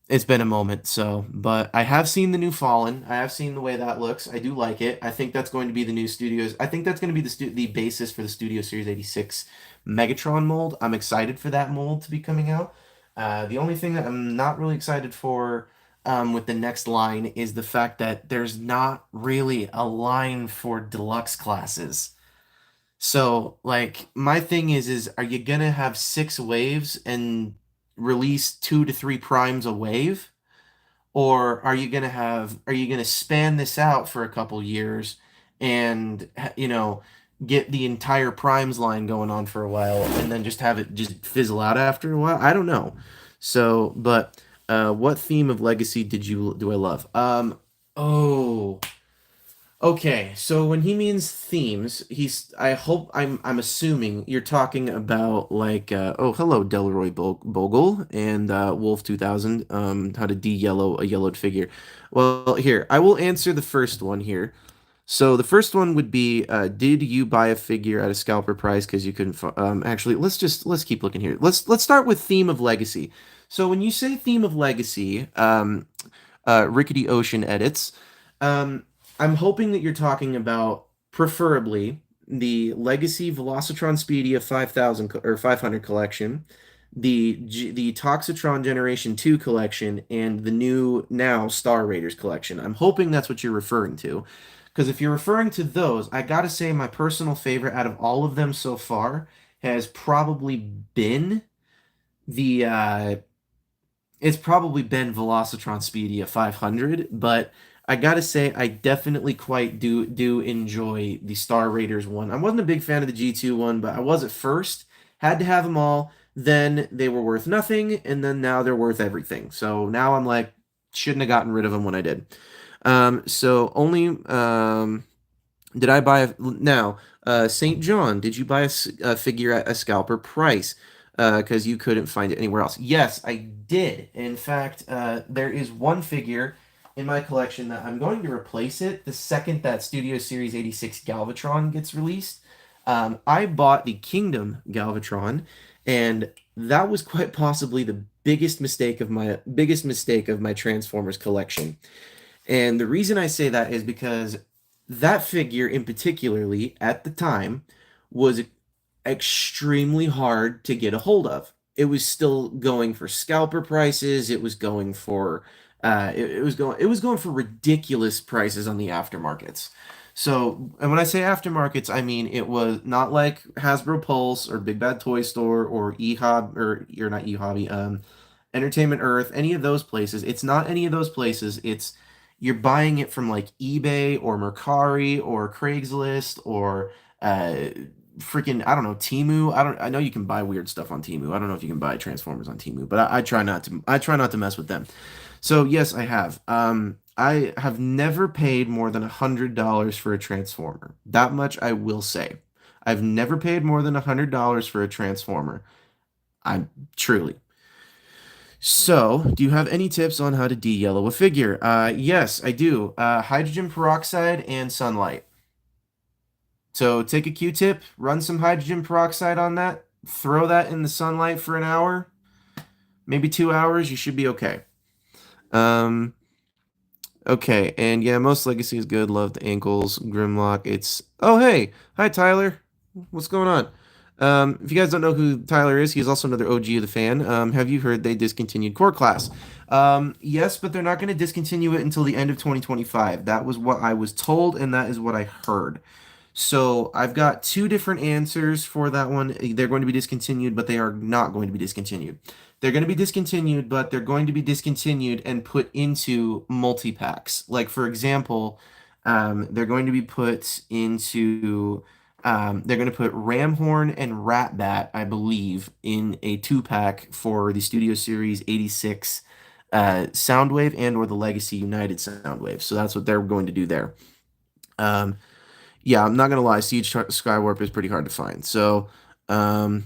it's been a moment, so but I have seen the new Fallen. I have seen the way that looks. I do like it. I think that's going to be the new studios. I think that's going to be the basis for the Studio Series 86 Megatron mold. I'm excited for that mold to be coming out. The only thing that I'm not really excited for with the next line is the fact that there's not really a line for deluxe classes. So, like, my thing is are you gonna have six waves and release two to three primes a wave? Or are you gonna span this out for a couple years and, get the entire primes line going on for a while and then just have it just fizzle out after a while? I don't know. So, but what theme of Legacy do I love? Oh, okay, so when he means themes, I hope I'm assuming you're talking about like oh, hello Delroy Bogle and Wolf 2000, how to de-yellow a yellowed figure. Well, here, I will answer the first one here. So the first one would be did you buy a figure at a scalper price because you couldn't actually let's keep looking here. Let's start with theme of legacy. So when you say theme of legacy, Rickety Ocean edits. Um, I'm hoping that you're talking about preferably the Legacy Velocitron Speedia 5000 or 500 collection, the Toxitron Generation 2 collection, and the new now Star Raiders collection. I'm hoping that's what you're referring to. Because if you're referring to those, I gotta say my personal favorite out of all of them so far has probably been the it's probably been Velocitron Speedia 500, but I gotta say I definitely quite do enjoy the Star Raiders one. I wasn't a big fan of the G2 one, but I was at first. Had to have them all. Then they were worth nothing, and then now they're worth everything. So now I'm like, shouldn't have gotten rid of them when I did. So only did I buy now? St. John, did you buy a figure at a scalper price? Because you couldn't find it anywhere else. Yes, I did. In fact, there is one figure in my collection that I'm going to replace it the second that Studio Series 86 Galvatron gets released. I bought the Kingdom Galvatron, and that was quite possibly the biggest mistake of my Transformers collection. And the reason I say that is because that figure in particularly at the time was extremely hard to get a hold of. It was still going for scalper prices. It was going for it was going for ridiculous prices on the aftermarkets. So, and when I say aftermarkets, I mean it was not like Hasbro Pulse or Big Bad Toy Store or eHob or you're not eHobby, Entertainment Earth, any of those places. It's not any of those places. It's you're buying it from like eBay or Mercari or Craigslist or uh freaking I don't know Timu. I know you can buy weird stuff on Timu. I don't know if you can buy Transformers on Timu, but I try not to. I try not to mess with them. So yes, I have. I have never paid more than $100 for a Transformer. That much I will say. I've never paid more than $100 for a Transformer. I truly. So, do you have any tips on how to de-yellow a figure? Yes, I do. Hydrogen peroxide and sunlight. So take a Q-tip, run some hydrogen peroxide on that, throw that in the sunlight for an hour, maybe 2 hours, you should be okay. Um, okay, and yeah, most Legacy is good. Love the ankles, Grimlock. It's oh hey, hi Tyler, what's going on? If you guys don't know who Tyler is, he's also another OG of the fan. Have you heard they discontinued Core Class? Yes, but they're not going to discontinue it until the end of 2025. That was what I was told, and that is what I heard. So I've got two different answers for that one. They're going to be discontinued, but they are not going to be discontinued. They're going to be discontinued, but they're going to be discontinued and put into multi-packs. Like, for example, they're going to be put into, they're going to put Ramhorn and Ratbat, I believe, in a two-pack for the Studio Series 86 Soundwave and or the Legacy United Soundwave. So that's what they're going to do there. Yeah, I'm not gonna lie, Siege Skywarp is pretty hard to find. So, um,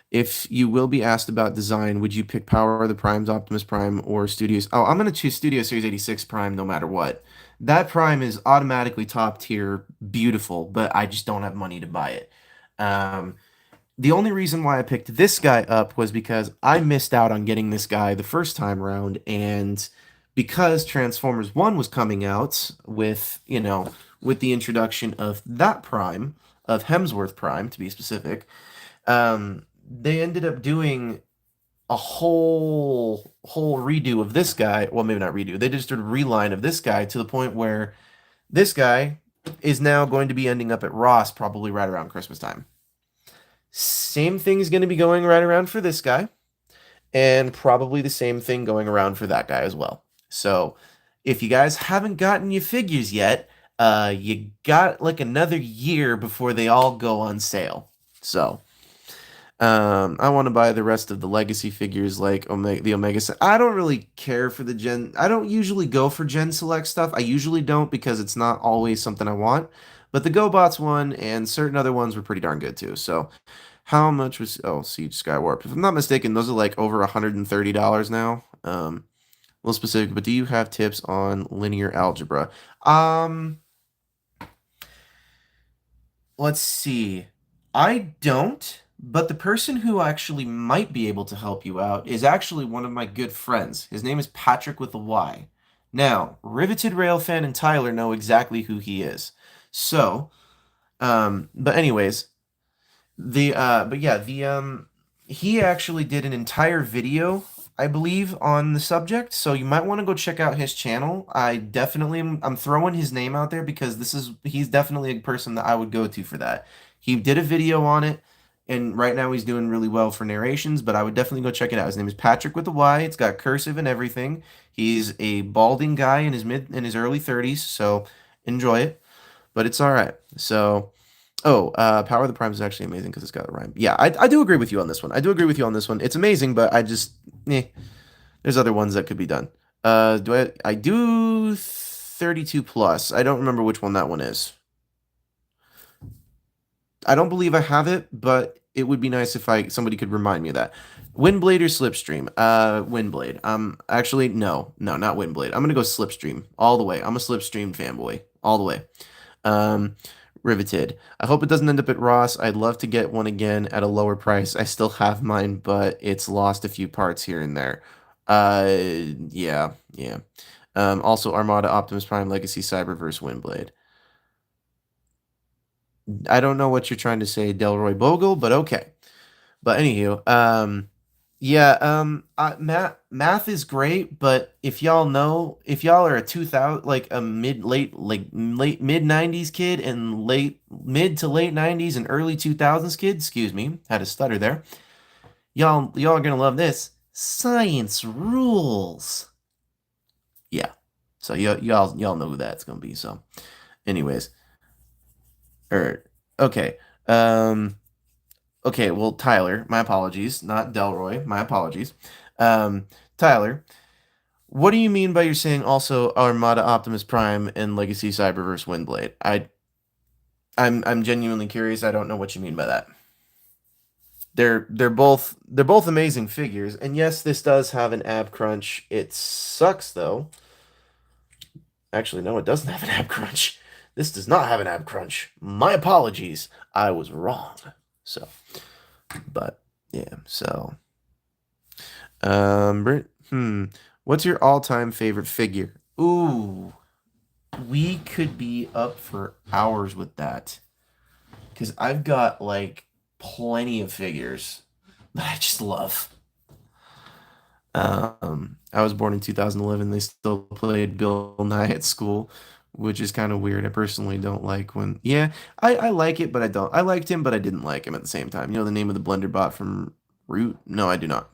if you will be asked about design, would you pick Power of the Primes, Optimus Prime, or Studios? Oh, I'm gonna choose Studio Series 86 Prime no matter what. That Prime is automatically top tier, beautiful, but I just don't have money to buy it. Um, the only reason why I picked this guy up was because I missed out on getting this guy the first time around, and because Transformers 1 was coming out with, with the introduction of that Prime, of Hemsworth Prime to be specific, they ended up doing a whole redo of this guy. Well, maybe not redo. They just did a reline of this guy to the point where this guy is now going to be ending up at Ross probably right around Christmas time. Same thing is going to be going right around for this guy, and probably the same thing going around for that guy as well. So, if you guys haven't gotten your figures yet, you got like another year before they all go on sale. So, I want to buy the rest of the legacy figures like the Omega set. I don't really care for the Gen. I don't usually go for Gen Select stuff. I usually don't because it's not always something I want. But the GoBots one and certain other ones were pretty darn good too. So how much was Siege Skywarp? If I'm not mistaken, those are like over $130 now. A little specific, but do you have tips on linear algebra? Um, let's see. I don't, but the person who actually might be able to help you out is actually one of my good friends. His name is Patrick with a Y. Now, Riveted Railfan and Tyler know exactly who he is. So, but anyways, but yeah, he actually did an entire video, I believe, on the subject. So you might want to go check out his channel. I'm throwing his name out there because he's definitely a person that I would go to for that. He did a video on it, and right now he's doing really well for narrations, but I would definitely go check it out. His name is Patrick with a Y. It's got cursive and everything. He's a balding guy in his early 30s, so enjoy it. But it's all right. So, Power of the Prime is actually amazing because it's got a rhyme. Yeah, I do agree with you on this one. I do agree with you on this one. It's amazing, but there's other ones that could be done. I do 32 plus. I don't remember which one that one is. I don't believe I have it, but it would be nice if somebody could remind me of that. Windblade or Slipstream? Windblade. Actually, no, not Windblade. I'm gonna go Slipstream all the way. I'm a Slipstream fanboy all the way. Um, Riveted. I hope it doesn't end up at Ross. I'd love to get one again at a lower price. I still have mine, but it's lost a few parts here and there. Yeah, yeah. Also Armada, Optimus Prime, Legacy, Cyberverse, Windblade. I don't know what you're trying to say, Delroy Bogle, but okay. But anywho, yeah, math is great, but if y'all are a 2000 like a late mid 90s kid and late mid to late 90s and early 2000s kid, excuse me, had a stutter there. Y'all are gonna love this. Science rules. Yeah. So y'all know who that's gonna be. So, anyways, okay. Um, Okay, well, Tyler, my apologies, not Delroy, my apologies. Um, Tyler, what do you mean by you're saying also Armada Optimus Prime and Legacy Cyberverse Windblade? I'm genuinely curious. I don't know what you mean by that. They're both amazing figures, and yes, this does have an ab crunch. It sucks though. Actually, no, it doesn't have an ab crunch. This does not have an ab crunch. My apologies. I was wrong. So, but yeah, so what's your all-time favorite figure? Ooh, we could be up for hours with that. Because I've got like plenty of figures that I just love. I was born in 2011. They still played Bill Nye at school, which is kind of weird. I personally don't like when. Yeah, I like it, but I don't. I liked him, but I didn't like him at the same time. You know the name of the blender bot from Root? No, I do not.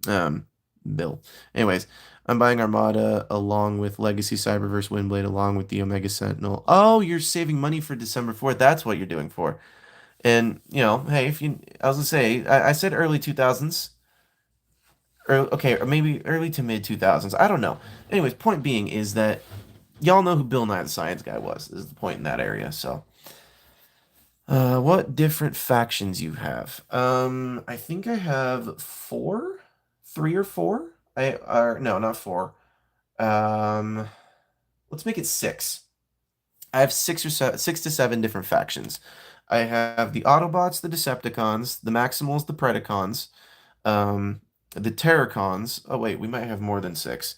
Um, Bill. Anyways, I'm buying Armada along with Legacy Cyberverse Windblade along with the Omega Sentinel. Oh, you're saving money for December 4th. That's what you're doing for. And, hey, I was gonna say, I said early 2000s. Or, okay, or maybe early to mid 2000s. I don't know. Anyways, point being is that y'all know who Bill Nye the Science Guy was, is the point in that area. So, what different factions you have? I think I have four, three or four. No, not four. Um, let's make it six. I have six to seven different factions. I have the Autobots, the Decepticons, the Maximals, the Predacons, the Terracons. Oh wait, we might have more than six.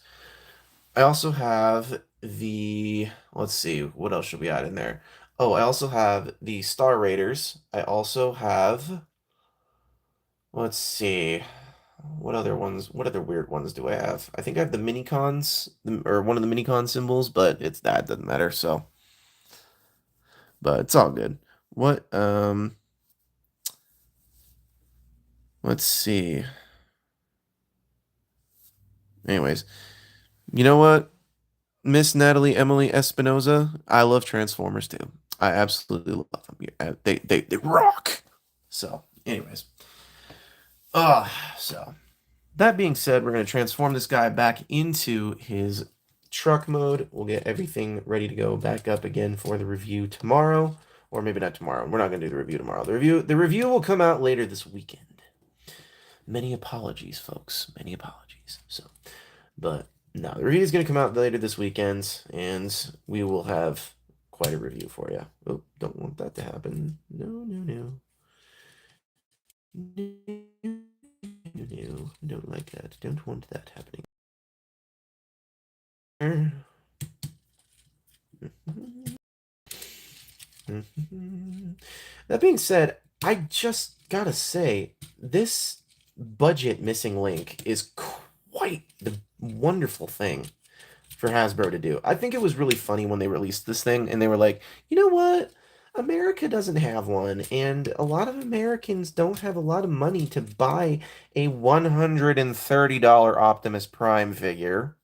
I also have let's see, what else should we add in there? Oh, I also have the Star Raiders. I also have, let's see. What other ones? What other weird ones do I have? I think I have the mini cons, or one of the mini con symbols, but it's that doesn't matter. So, but it's all good. What? Let's see. Anyways, you know what? Miss Natalie Emily Espinoza, I love Transformers too. I absolutely love them. Yeah, they rock. So, anyways, so that being said, we're gonna transform this guy back into his truck mode. We'll get everything ready to go back up again for the review tomorrow, or maybe not tomorrow. We're not gonna do the review tomorrow. The review will come out later this weekend. Many apologies, folks. Many apologies. So, but no, the review is going to come out later this weekend, and we will have quite a review for you. Oh, don't want that to happen. No, no, no. No, no, no. Don't like that. Don't want that happening. That being said, I just gotta say, this budget missing link is quite the wonderful thing for Hasbro to do. I think it was really funny when they released this thing and they were like, you know what? America doesn't have one, and a lot of Americans don't have a lot of money to buy a $130 Optimus Prime figure.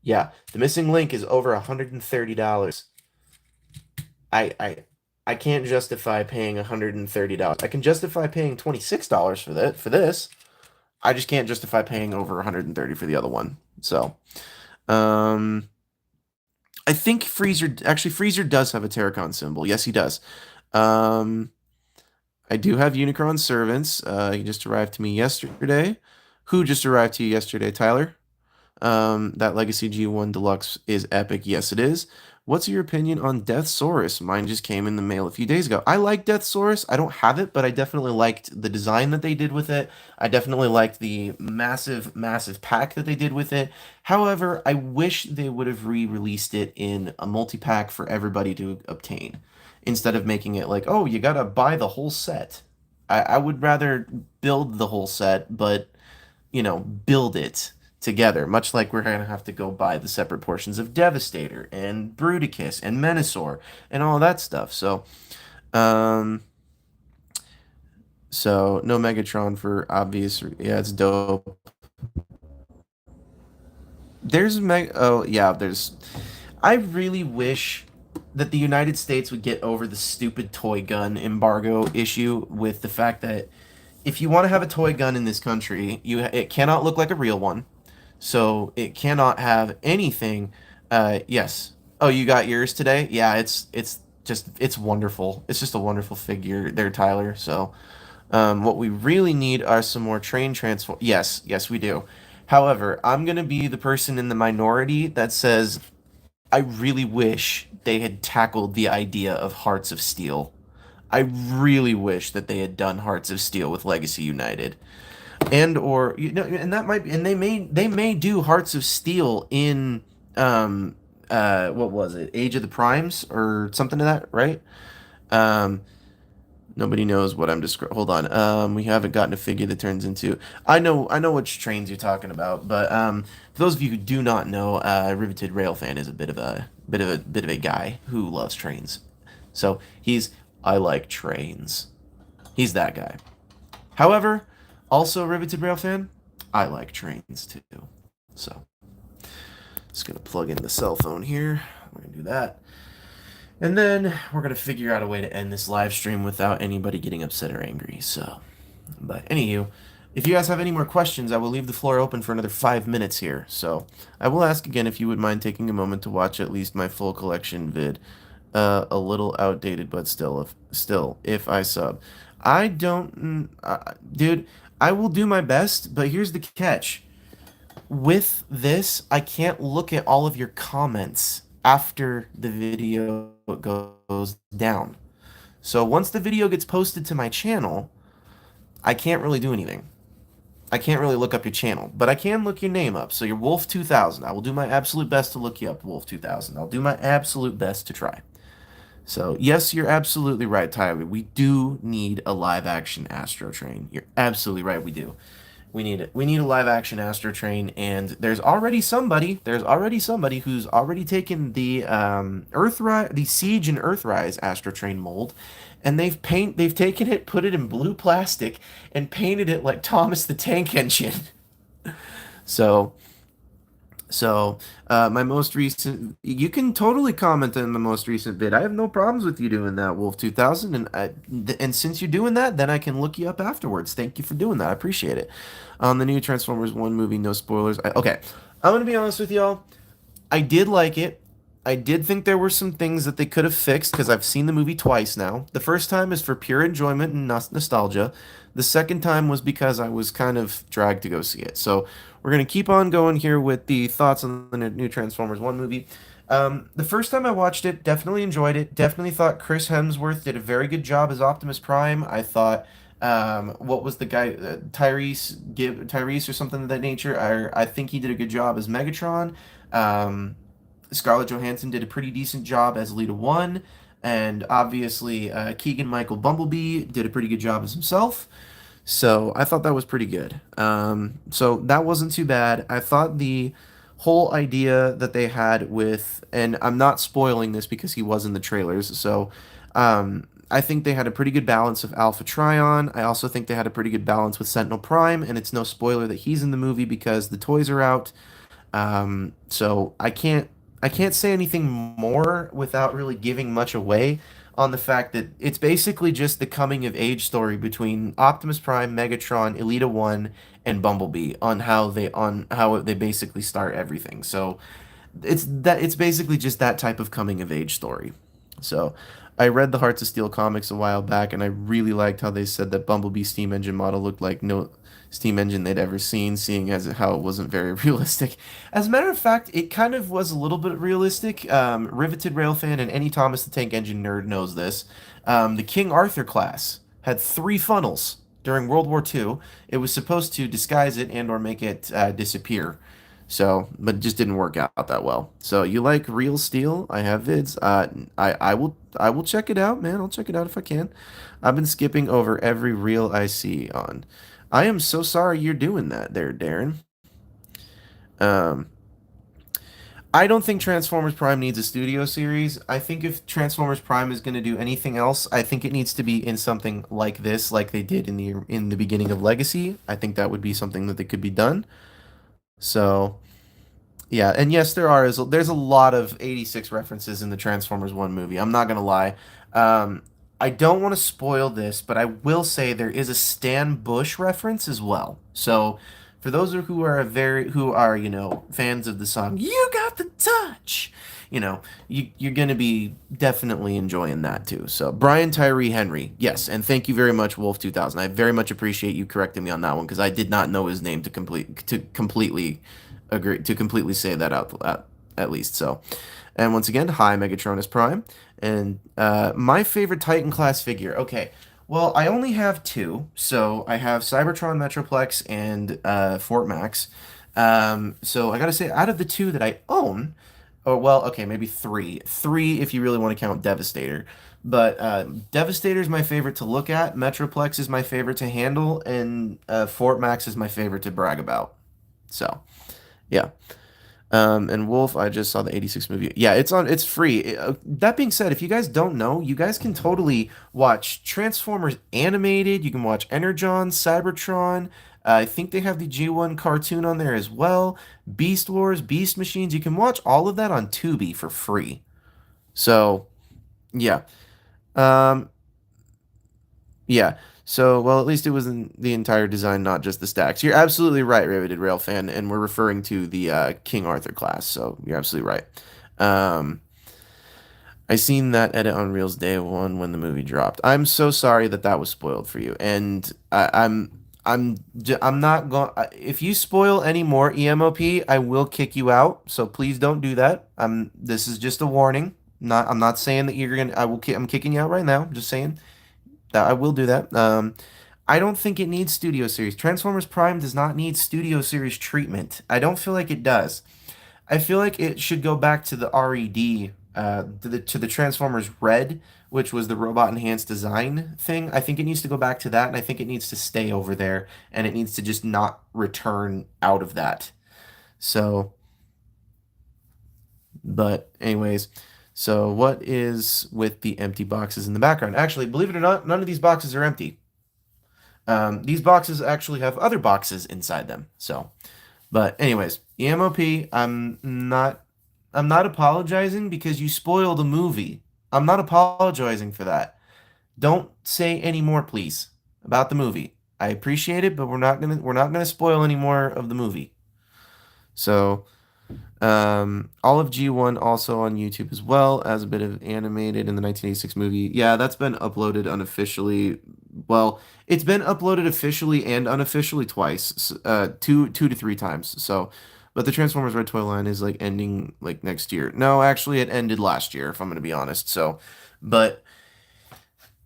Yeah, the missing link is over $130. I I I can't justify paying $130. I can justify paying $26 for this. I just can't justify paying over 130 for the other one. So, um I think Freezer does have a Terracon symbol. Yes, he does. Um, I do have Unicron servants. He just arrived to me yesterday. Who just arrived to you yesterday, Tyler? That Legacy G1 Deluxe is epic. Yes, it is. What's your opinion on Deathsaurus? Mine just came in the mail a few days ago. I like Deathsaurus. I don't have it, but I definitely liked the design that they did with it. I definitely liked the massive, massive pack that they did with it. However, I wish they would have re-released it in a multi-pack for everybody to obtain, instead of making it like, oh, you gotta buy the whole set. I would rather build the whole set, but build it together, much like we're going to have to go buy the separate portions of Devastator and Bruticus and Menasor and all that stuff. Um, so no Megatron for obvious. Yeah, it's dope. Oh, yeah, I really wish that the United States would get over the stupid toy gun embargo issue with the fact that if you want to have a toy gun in this country, it cannot look like a real one. So it cannot have anything. Yes. Oh, you got yours today? Yeah, it's wonderful. It's just a wonderful figure there, Tyler. So, what we really need are some more train transform. Yes, yes, we do. However, I'm gonna be the person in the minority that says I really wish they had tackled the idea of Hearts of Steel. I really wish that they had done Hearts of Steel with Legacy United, and or and that might be, and they may do Hearts of Steel in what was it, Age of the Primes or something to that, right? um Nobody knows what I'm describing. Hold on. We haven't gotten a figure that turns into. I know which trains you're talking about, but for those of you who do not know, Riveted Rail Fan is a bit of a guy who loves trains. So I like trains. He's that guy. However, also Riveted Rail Fan, I like trains too. So just gonna plug in the cell phone here. We're gonna do that. And then we're going to figure out a way to end this live stream without anybody getting upset or angry. So, but anywho, if you guys have any more questions, I will leave the floor open for another 5 minutes here. So, I will ask again if you would mind taking a moment to watch at least my full collection vid. A little outdated, but if I sub. I don't, dude, I will do my best, but here's the catch. With this, I can't look at all of your comments after the video goes down. So once the video gets posted to my channel, I can't really do anything. I can't really look up your channel, but I can look your name up. So you're Wolf 2000. I will do my absolute best to look you up, Wolf 2000. I'll do my absolute best to try. So, yes, you're absolutely right, Tyler. We do need a live action Astro Train. You're absolutely right, we do. We need it. We need a live action Astro Train, and there's already somebody who's already taken the Earthrise, the Siege and Earthrise Astro Train mold, and they've taken it, put it in blue plastic, and painted it like Thomas the Tank Engine. So my most recent, you can totally comment on the most recent vid. I have no problems with you doing that, Wolf 2000. And since you're doing that, then I can look you up afterwards. Thank you for doing that. I appreciate it. On the new Transformers 1 movie, no spoilers. Okay, I'm going to be honest with y'all. I did like it. I did think there were some things that they could have fixed because I've seen the movie twice now. The first time is for pure enjoyment and nostalgia. The second time was because I was kind of dragged to go see it. So we're going to keep on going here with the thoughts on the new Transformers 1 movie. The first time I watched it, definitely enjoyed it. Definitely thought Chris Hemsworth did a very good job as Optimus Prime. I thought, what was the guy, Tyrese or something of that nature? I think he did a good job as Megatron. Um, Scarlett Johansson did a pretty decent job as Lita One, and obviously Keegan Michael Bumblebee did a pretty good job as himself. So I thought that was pretty good. So that wasn't too bad. I thought the whole idea that they had with, and I'm not spoiling this because he was in the trailers, so I think they had a pretty good balance of Alpha Trion. I also think they had a pretty good balance with Sentinel Prime, and it's no spoiler that he's in the movie because the toys are out. So I can't say anything more without really giving much away on the fact that it's basically just the coming of age story between Optimus Prime, Megatron, Elita One, and Bumblebee on how they basically start everything. So it's basically just that type of coming of age story. So I read the Hearts of Steel comics a while back, and I really liked how they said that Bumblebee's steam engine model looked like no steam engine they'd ever seen, seeing as how it wasn't very realistic. As a matter of fact, it kind of was a little bit realistic. Riveted Railfan and any Thomas the Tank Engine nerd knows this. The King Arthur class had three funnels during World War II. It was supposed to disguise it and or make it disappear. So, but it just didn't work out that well. So, you like real steel? I have vids. I will check it out, man. I'll check it out if I can. I've been skipping over every reel I see on. I am so sorry you're doing that there, Darren. Um, I don't think Transformers Prime needs a studio series. I think if Transformers Prime is going to do anything else, I think it needs to be in something like this, like they did in the beginning of Legacy. I think that would be something that could be done. So, yeah, and yes, there's a lot of 86 references in the Transformers 1 movie. I'm not gonna lie. I don't want to spoil this, but I will say there is a Stan Bush reference as well. So, for those who are fans of the song "You Got the Touch," you're gonna be definitely enjoying that too. So, Brian Tyree Henry, yes, and thank you very much, Wolf 2000. I very much appreciate you correcting me on that one because I did not know his name to completely say that out at least. So, and once again, hi Megatronus Prime, and my favorite Titan class figure. Okay, well I only have two, so I have Cybertron Metroplex and Fort Max. So I gotta say, out of the two that I own, or well, okay, maybe three if you really want to count Devastator. But Devastator is my favorite to look at. Metroplex is my favorite to handle, and Fort Max is my favorite to brag about. So. Yeah. And Wolf, I just saw the 86 movie. Yeah, it's free. That being said, if you guys don't know, you guys can totally watch Transformers animated. You can watch Energon, Cybertron. I think they have the G1 cartoon on there as well. Beast Wars, Beast Machines. You can watch all of that on Tubi for free. So, yeah. Um, Yeah. So, well, at least it was in the entire design, not just the stacks. You're absolutely right, Riveted Rail fan, and we're referring to the King Arthur class. So you're absolutely right. Um, I seen that edit on Reels day one when the movie dropped. I'm so sorry that that was spoiled for you, and I'm not going. If you spoil any more EMOP, I will kick you out. So please don't do that. This is just a warning. I'm not saying that you're gonna. I'm kicking you out right now. I'm just saying. That I will do that. I don't think it needs studio series. Transformers Prime does not need studio series treatment. I don't feel like it does. I feel like it should go back to the RED to the Transformers Red, which was the robot enhanced design thing. I think it needs to go back to that, and I think it needs to stay over there, and it needs to just not return out of that. So, but anyways, so what is with the empty boxes in the background? Actually, believe it or not, none of these boxes are empty. These boxes actually have other boxes inside them. So, but anyways, EMOP, I'm not apologizing because you spoiled a movie. I'm not apologizing for that. Don't say any more, please, about the movie. I appreciate it, but we're not gonna spoil any more of the movie. So, all of G1 also on YouTube as well as a bit of animated in the 1986 movie. Yeah, that's been uploaded unofficially. Well, it's been uploaded officially and unofficially twice, two to three times. So, but the Transformers Red Toy line is like ending like next year. No, actually, it ended last year, if I'm gonna be honest. So, but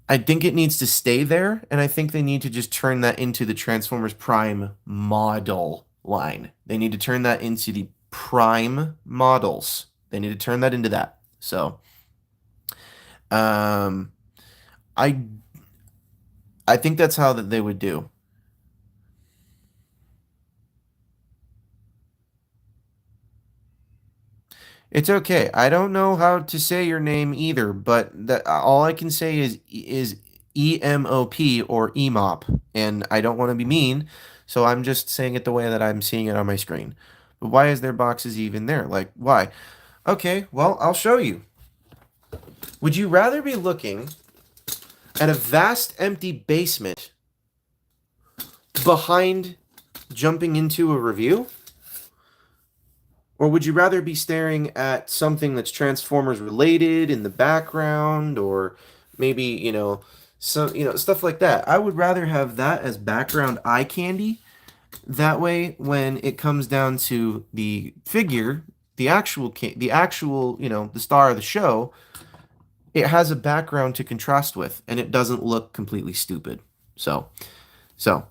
I think it needs to stay there, and I think they need to just turn that into the Transformers Prime model line. They need to turn that into the Prime models. They need to turn that into that. So, um, I I think that's how that they would do. It's okay. I don't know how to say your name either, but that all I can say is EMOP or EMOP, and I don't want to be mean, so I'm just saying it the way that I'm seeing it on my screen. But why is there boxes even there? Like, why? Okay, well, I'll show you. Would you rather be looking at a vast empty basement behind jumping into a review? Or would you rather be staring at something that's Transformers related in the background, or maybe, stuff like that? I would rather have that as background eye candy. That way, when it comes down to the figure, the actual, the star of the show, it has a background to contrast with, and it doesn't look completely stupid. So, so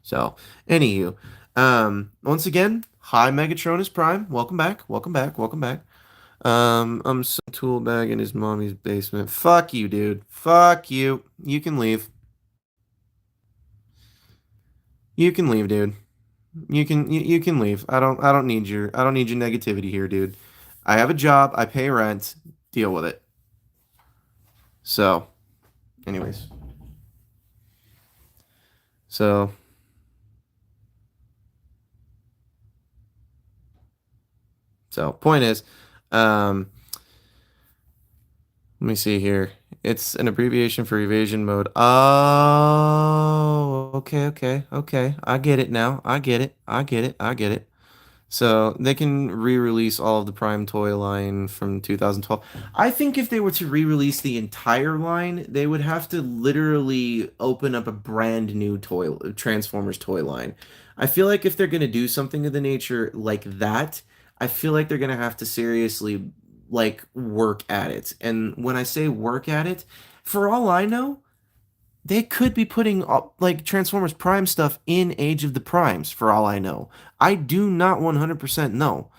So, anywho, once again, hi Megatronus Prime. Welcome back. Welcome back. Welcome back. I'm some tool bag in his mommy's basement. Fuck you, dude. Fuck you. You can leave. You can leave, dude. You can leave. I don't need your negativity here, dude. I have a job. I pay rent. Deal with it. So, anyways. So, point is, um, let me see here. It's an abbreviation for evasion mode. Oh, okay, okay, okay. I get it now. I get it. I get it. I get it. So they can re-release all of the Prime toy line from 2012. I think if they were to re-release the entire line, they would have to literally open up a brand new toy Transformers toy line. I feel like if they're going to do something of the nature like that, I feel like they're going to have to seriously like work at it. And when I say work at it, for all I know, they could be putting like Transformers Prime stuff in Age of the Primes for all I know. I do not 100% know.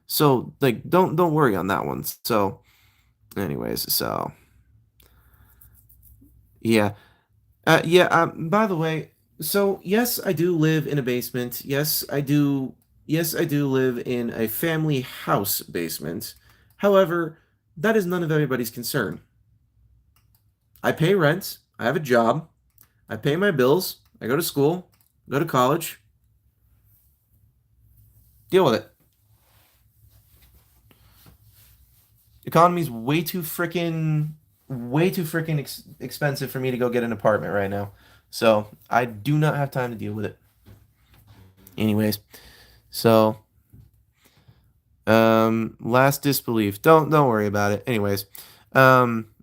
So like don't worry on that one. So anyways, so yeah. Yeah, by the way, so yes, I do live in a basement. Yes, I do live in a family house basement. However, that is none of everybody's concern. I pay rent, I have a job, I pay my bills, I go to school, go to college, deal with it. Economy's way too freaking expensive for me to go get an apartment right now. So I do not have time to deal with it. Anyways, so last disbelief. Don't worry about it. Anyways,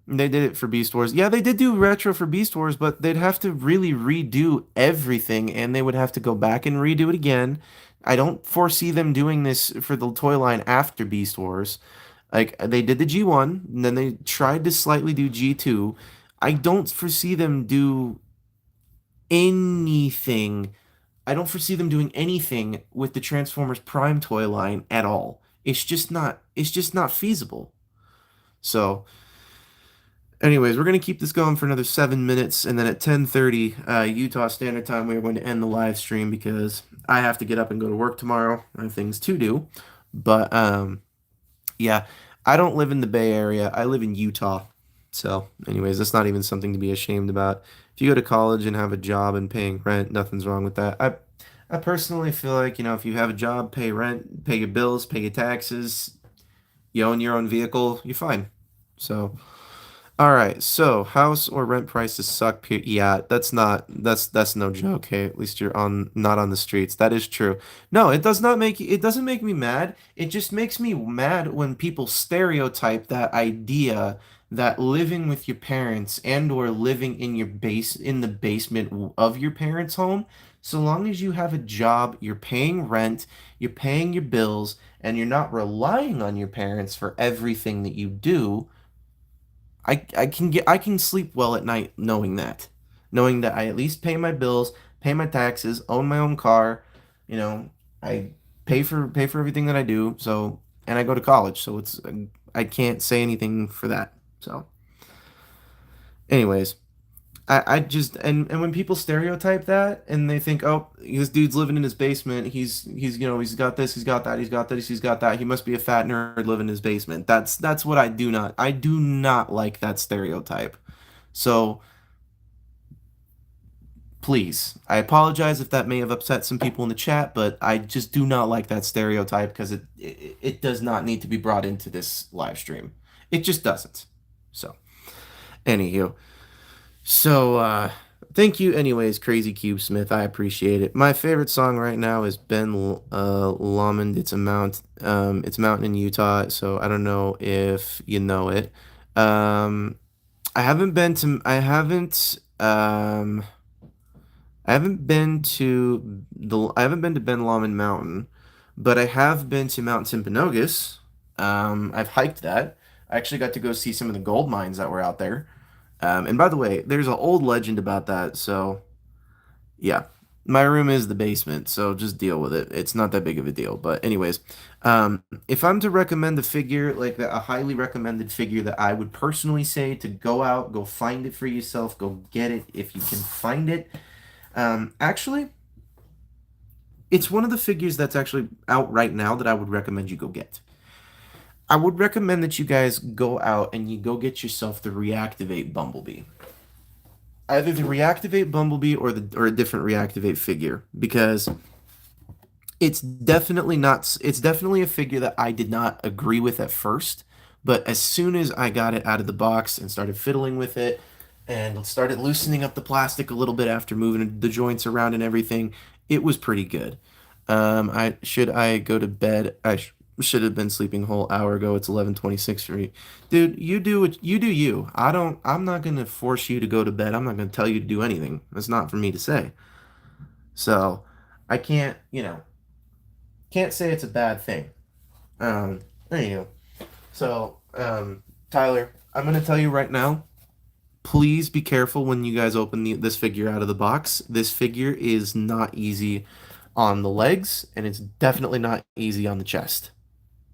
they did it for Beast Wars. Yeah, they did do retro for Beast Wars, but they'd have to really redo everything, and they would have to go back and redo it again. I don't foresee them doing this for the toy line after Beast Wars. Like they did the G1, and then they tried to slightly do G2. I don't foresee them do anything I don't foresee them doing anything with the Transformers Prime toy line at all. It's just not feasible. So, anyways, we're gonna keep this going for another 7 minutes, and then at 10:30 Utah Standard Time, we are going to end the live stream because I have to get up and go to work tomorrow. I have things to do, but yeah, I don't live in the Bay Area. I live in Utah. So, anyways, that's not even something to be ashamed about. If you go to college and have a job and paying rent, nothing's wrong with that. I personally feel like, if you have a job, pay rent, pay your bills, pay your taxes, you own your own vehicle, you're fine. So, all right, so house or rent prices suck. Yeah, that's no joke. Hey, at least you're on not on the streets. That is true. No, it doesn't make me mad. It just makes me mad when people stereotype that idea that living with your parents and or living in the basement of your parents' home, so long as you have a job, you're paying rent, you're paying your bills, and you're not relying on your parents for everything that you do. I can sleep well at night knowing that I at least pay my bills, pay my taxes, own my own car, you know, I pay for everything that I do. So, and I go to college, so I can't say anything for that. So, anyways, I just and when people stereotype that and they think, oh, this dude's living in his basement, he's got this, he's got that, he's got this, he's got that, he must be a fat nerd living in his basement. That's what I do not like that stereotype. So please, I apologize if that may have upset some people in the chat, but I just do not like that stereotype because it does not need to be brought into this live stream. It just doesn't. So, anywho. So, thank you anyways, Crazy Cube Smith. I appreciate it. My favorite song right now is Ben Lomond. It's a mountain in Utah, so I don't know if you know it. Um, I haven't been to Ben Lomond Mountain, but I have been to Mount Timpanogos. I've hiked that. I actually got to go see some of the gold mines that were out there. And by the way, there's an old legend about that. So, yeah, my room is the basement. So just deal with it. It's not that big of a deal. But, anyways, if I'm to recommend a figure, like a highly recommended figure that I would personally say to go out, go find it for yourself, go get it if you can find it. Actually, it's one of the figures that's actually out right now that I would recommend you go get. I would recommend that you guys go out and you go get yourself the Reactivate Bumblebee. Either the Reactivate Bumblebee or a different Reactivate figure, because it's definitely a figure that I did not agree with at first, but as soon as I got it out of the box and started fiddling with it and started loosening up the plastic a little bit after moving the joints around and everything, it was pretty good. I go to bed? Should have been sleeping a whole hour ago. It's 11:26 for me. Dude, you do what you do you. I'm not going to force you to go to bed. I'm not going to tell you to do anything. That's not for me to say. So, I can't say it's a bad thing. Anywho. So, Tyler, I'm going to tell you right now, please be careful when you guys open this figure out of the box. This figure is not easy on the legs, and it's definitely not easy on the chest.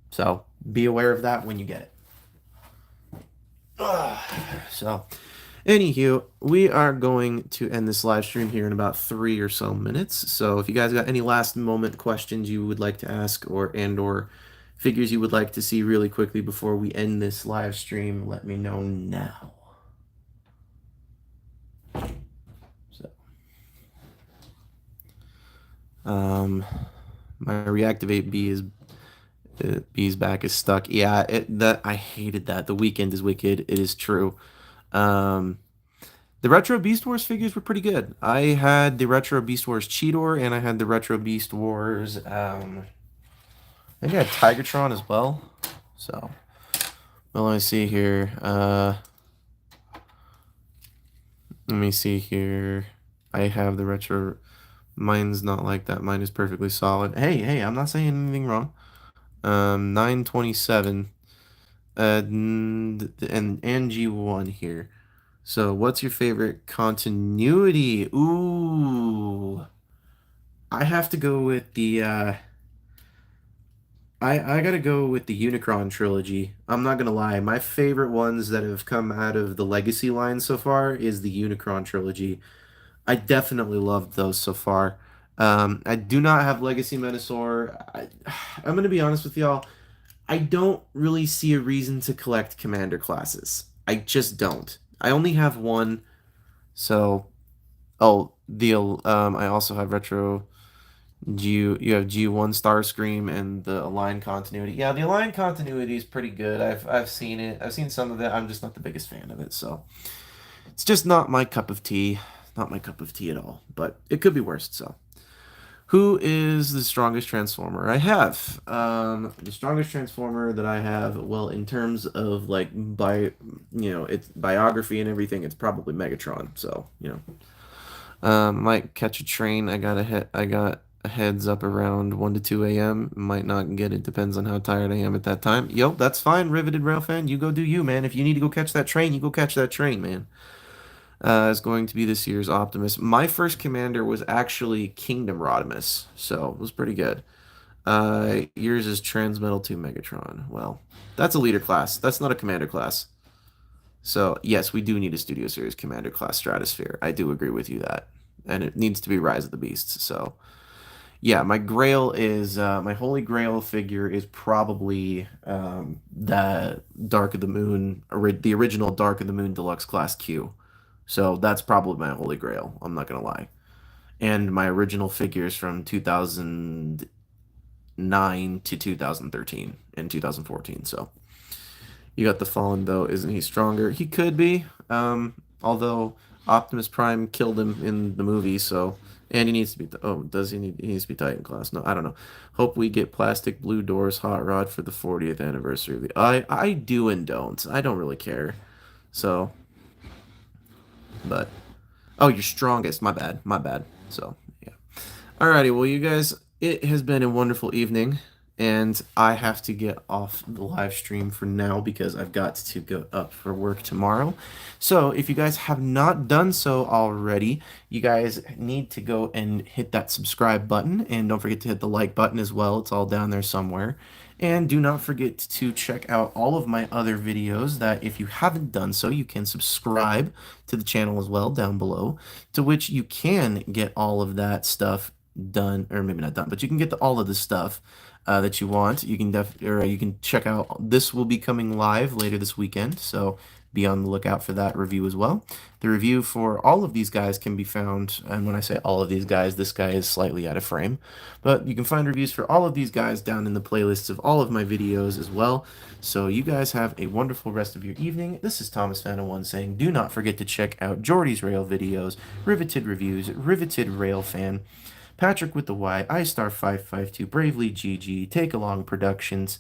So be aware of that when you get it. So, anywho, we are going to end this live stream here in about 3 or so minutes. So if you guys got any last moment questions you would like to ask or figures you would like to see really quickly before we end this live stream, let me know now. So, my Reactivate B's back is stuck. Yeah, I hated that. The weekend is wicked. It is true. Um, the Retro Beast Wars figures were pretty good. I had the Retro Beast Wars Cheetor, and I had the Retro Beast Wars. I think I had Tigertron as well. So, well, let me see here. Let me see here. I have the Retro. Mine's not like that. Mine is perfectly solid. Hey, I'm not saying anything wrong. 927. And G1 here. So, what's your favorite continuity? Ooh. I have to go with the I gotta go with the Unicron trilogy. I'm not gonna lie, my favorite ones that have come out of the Legacy line so far is the Unicron trilogy. I definitely loved those so far. I do not have Legacy Menasor. I'm gonna be honest with y'all. I don't really see a reason to collect commander classes. I just don't. I only have one, so I also have retro you have G1 Starscream and the Align continuity. Yeah, the Align continuity is pretty good. I've seen it. I've seen some of it. I'm just not the biggest fan of it, so it's just not my cup of tea. Not my cup of tea at all. But it could be worse, so. Who is the strongest Transformer I have? The strongest Transformer that I have, well, in terms of like it's biography and everything, it's probably Megatron. So, might catch a train. I got a heads up around 1 to 2 a.m. Might not get it. Depends on how tired I am at that time. Yo, that's fine, Riveted Rail fan. You go do you, man. If you need to go catch that train, you go catch that train, man. Is going to be this year's Optimus. My first commander was actually Kingdom Rodimus, so it was pretty good. Yours is Transmetal 2 Megatron. Well, that's a leader class. That's not a commander class. So, yes, we do need a Studio Series Commander class Stratosphere. I do agree with you that. And it needs to be Rise of the Beasts. So, yeah, my Holy Grail figure is probably the Dark of the Moon, the original Dark of the Moon Deluxe Class Q. So, that's probably my Holy Grail. I'm not going to lie. And my original figures from 2009 to 2013 and 2014. So, you got the Fallen though, isn't he stronger? He could be. Although Optimus Prime killed him in the movie, so and he needs to be. Oh, does he need? He needs to be Titan class. No, I don't know. Hope we get plastic blue doors hot rod for the 40th anniversary of the. I do and don't. I don't really care. So, but oh, you're strongest. My bad. My bad. So yeah. Alrighty, well, you guys, it has been a wonderful evening, and I have to get off the live stream for now because I've got to go up for work tomorrow. So, if you guys have not done so already, you guys need to go and hit that subscribe button, and don't forget to hit the like button as well. It's all down there somewhere. And do not forget to check out all of my other videos that if you haven't done so, you can subscribe to the channel as well down below, to which you can get all of that stuff done, or maybe not done, but you can get all of the stuff that you want. You can you can check out. This will be coming live later this weekend, so be on the lookout for that review as well. The review for all of these guys can be found, and when I say all of these guys, this guy is slightly out of frame, but you can find reviews for all of these guys down in the playlists of all of my videos as well. So you guys have a wonderful rest of your evening. This is Thomas Fan01 saying, do not forget to check out Jordy's Rail videos, Riveted Reviews, Riveted Rail Fan, Patrick with the Y, iStar552, Bravely GG, Take Along Productions,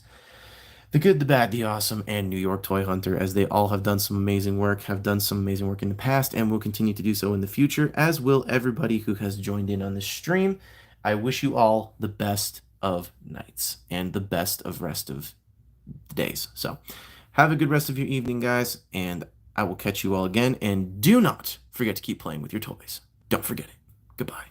The Good, the Bad, the Awesome, and New York Toy Hunter, as they all have done some amazing work, have done some amazing work in the past, and will continue to do so in the future, as will everybody who has joined in on this stream. I wish you all the best of nights and the best of rest of the days. So, have a good rest of your evening, guys, and I will catch you all again. And do not forget to keep playing with your toys. Don't forget it. Goodbye.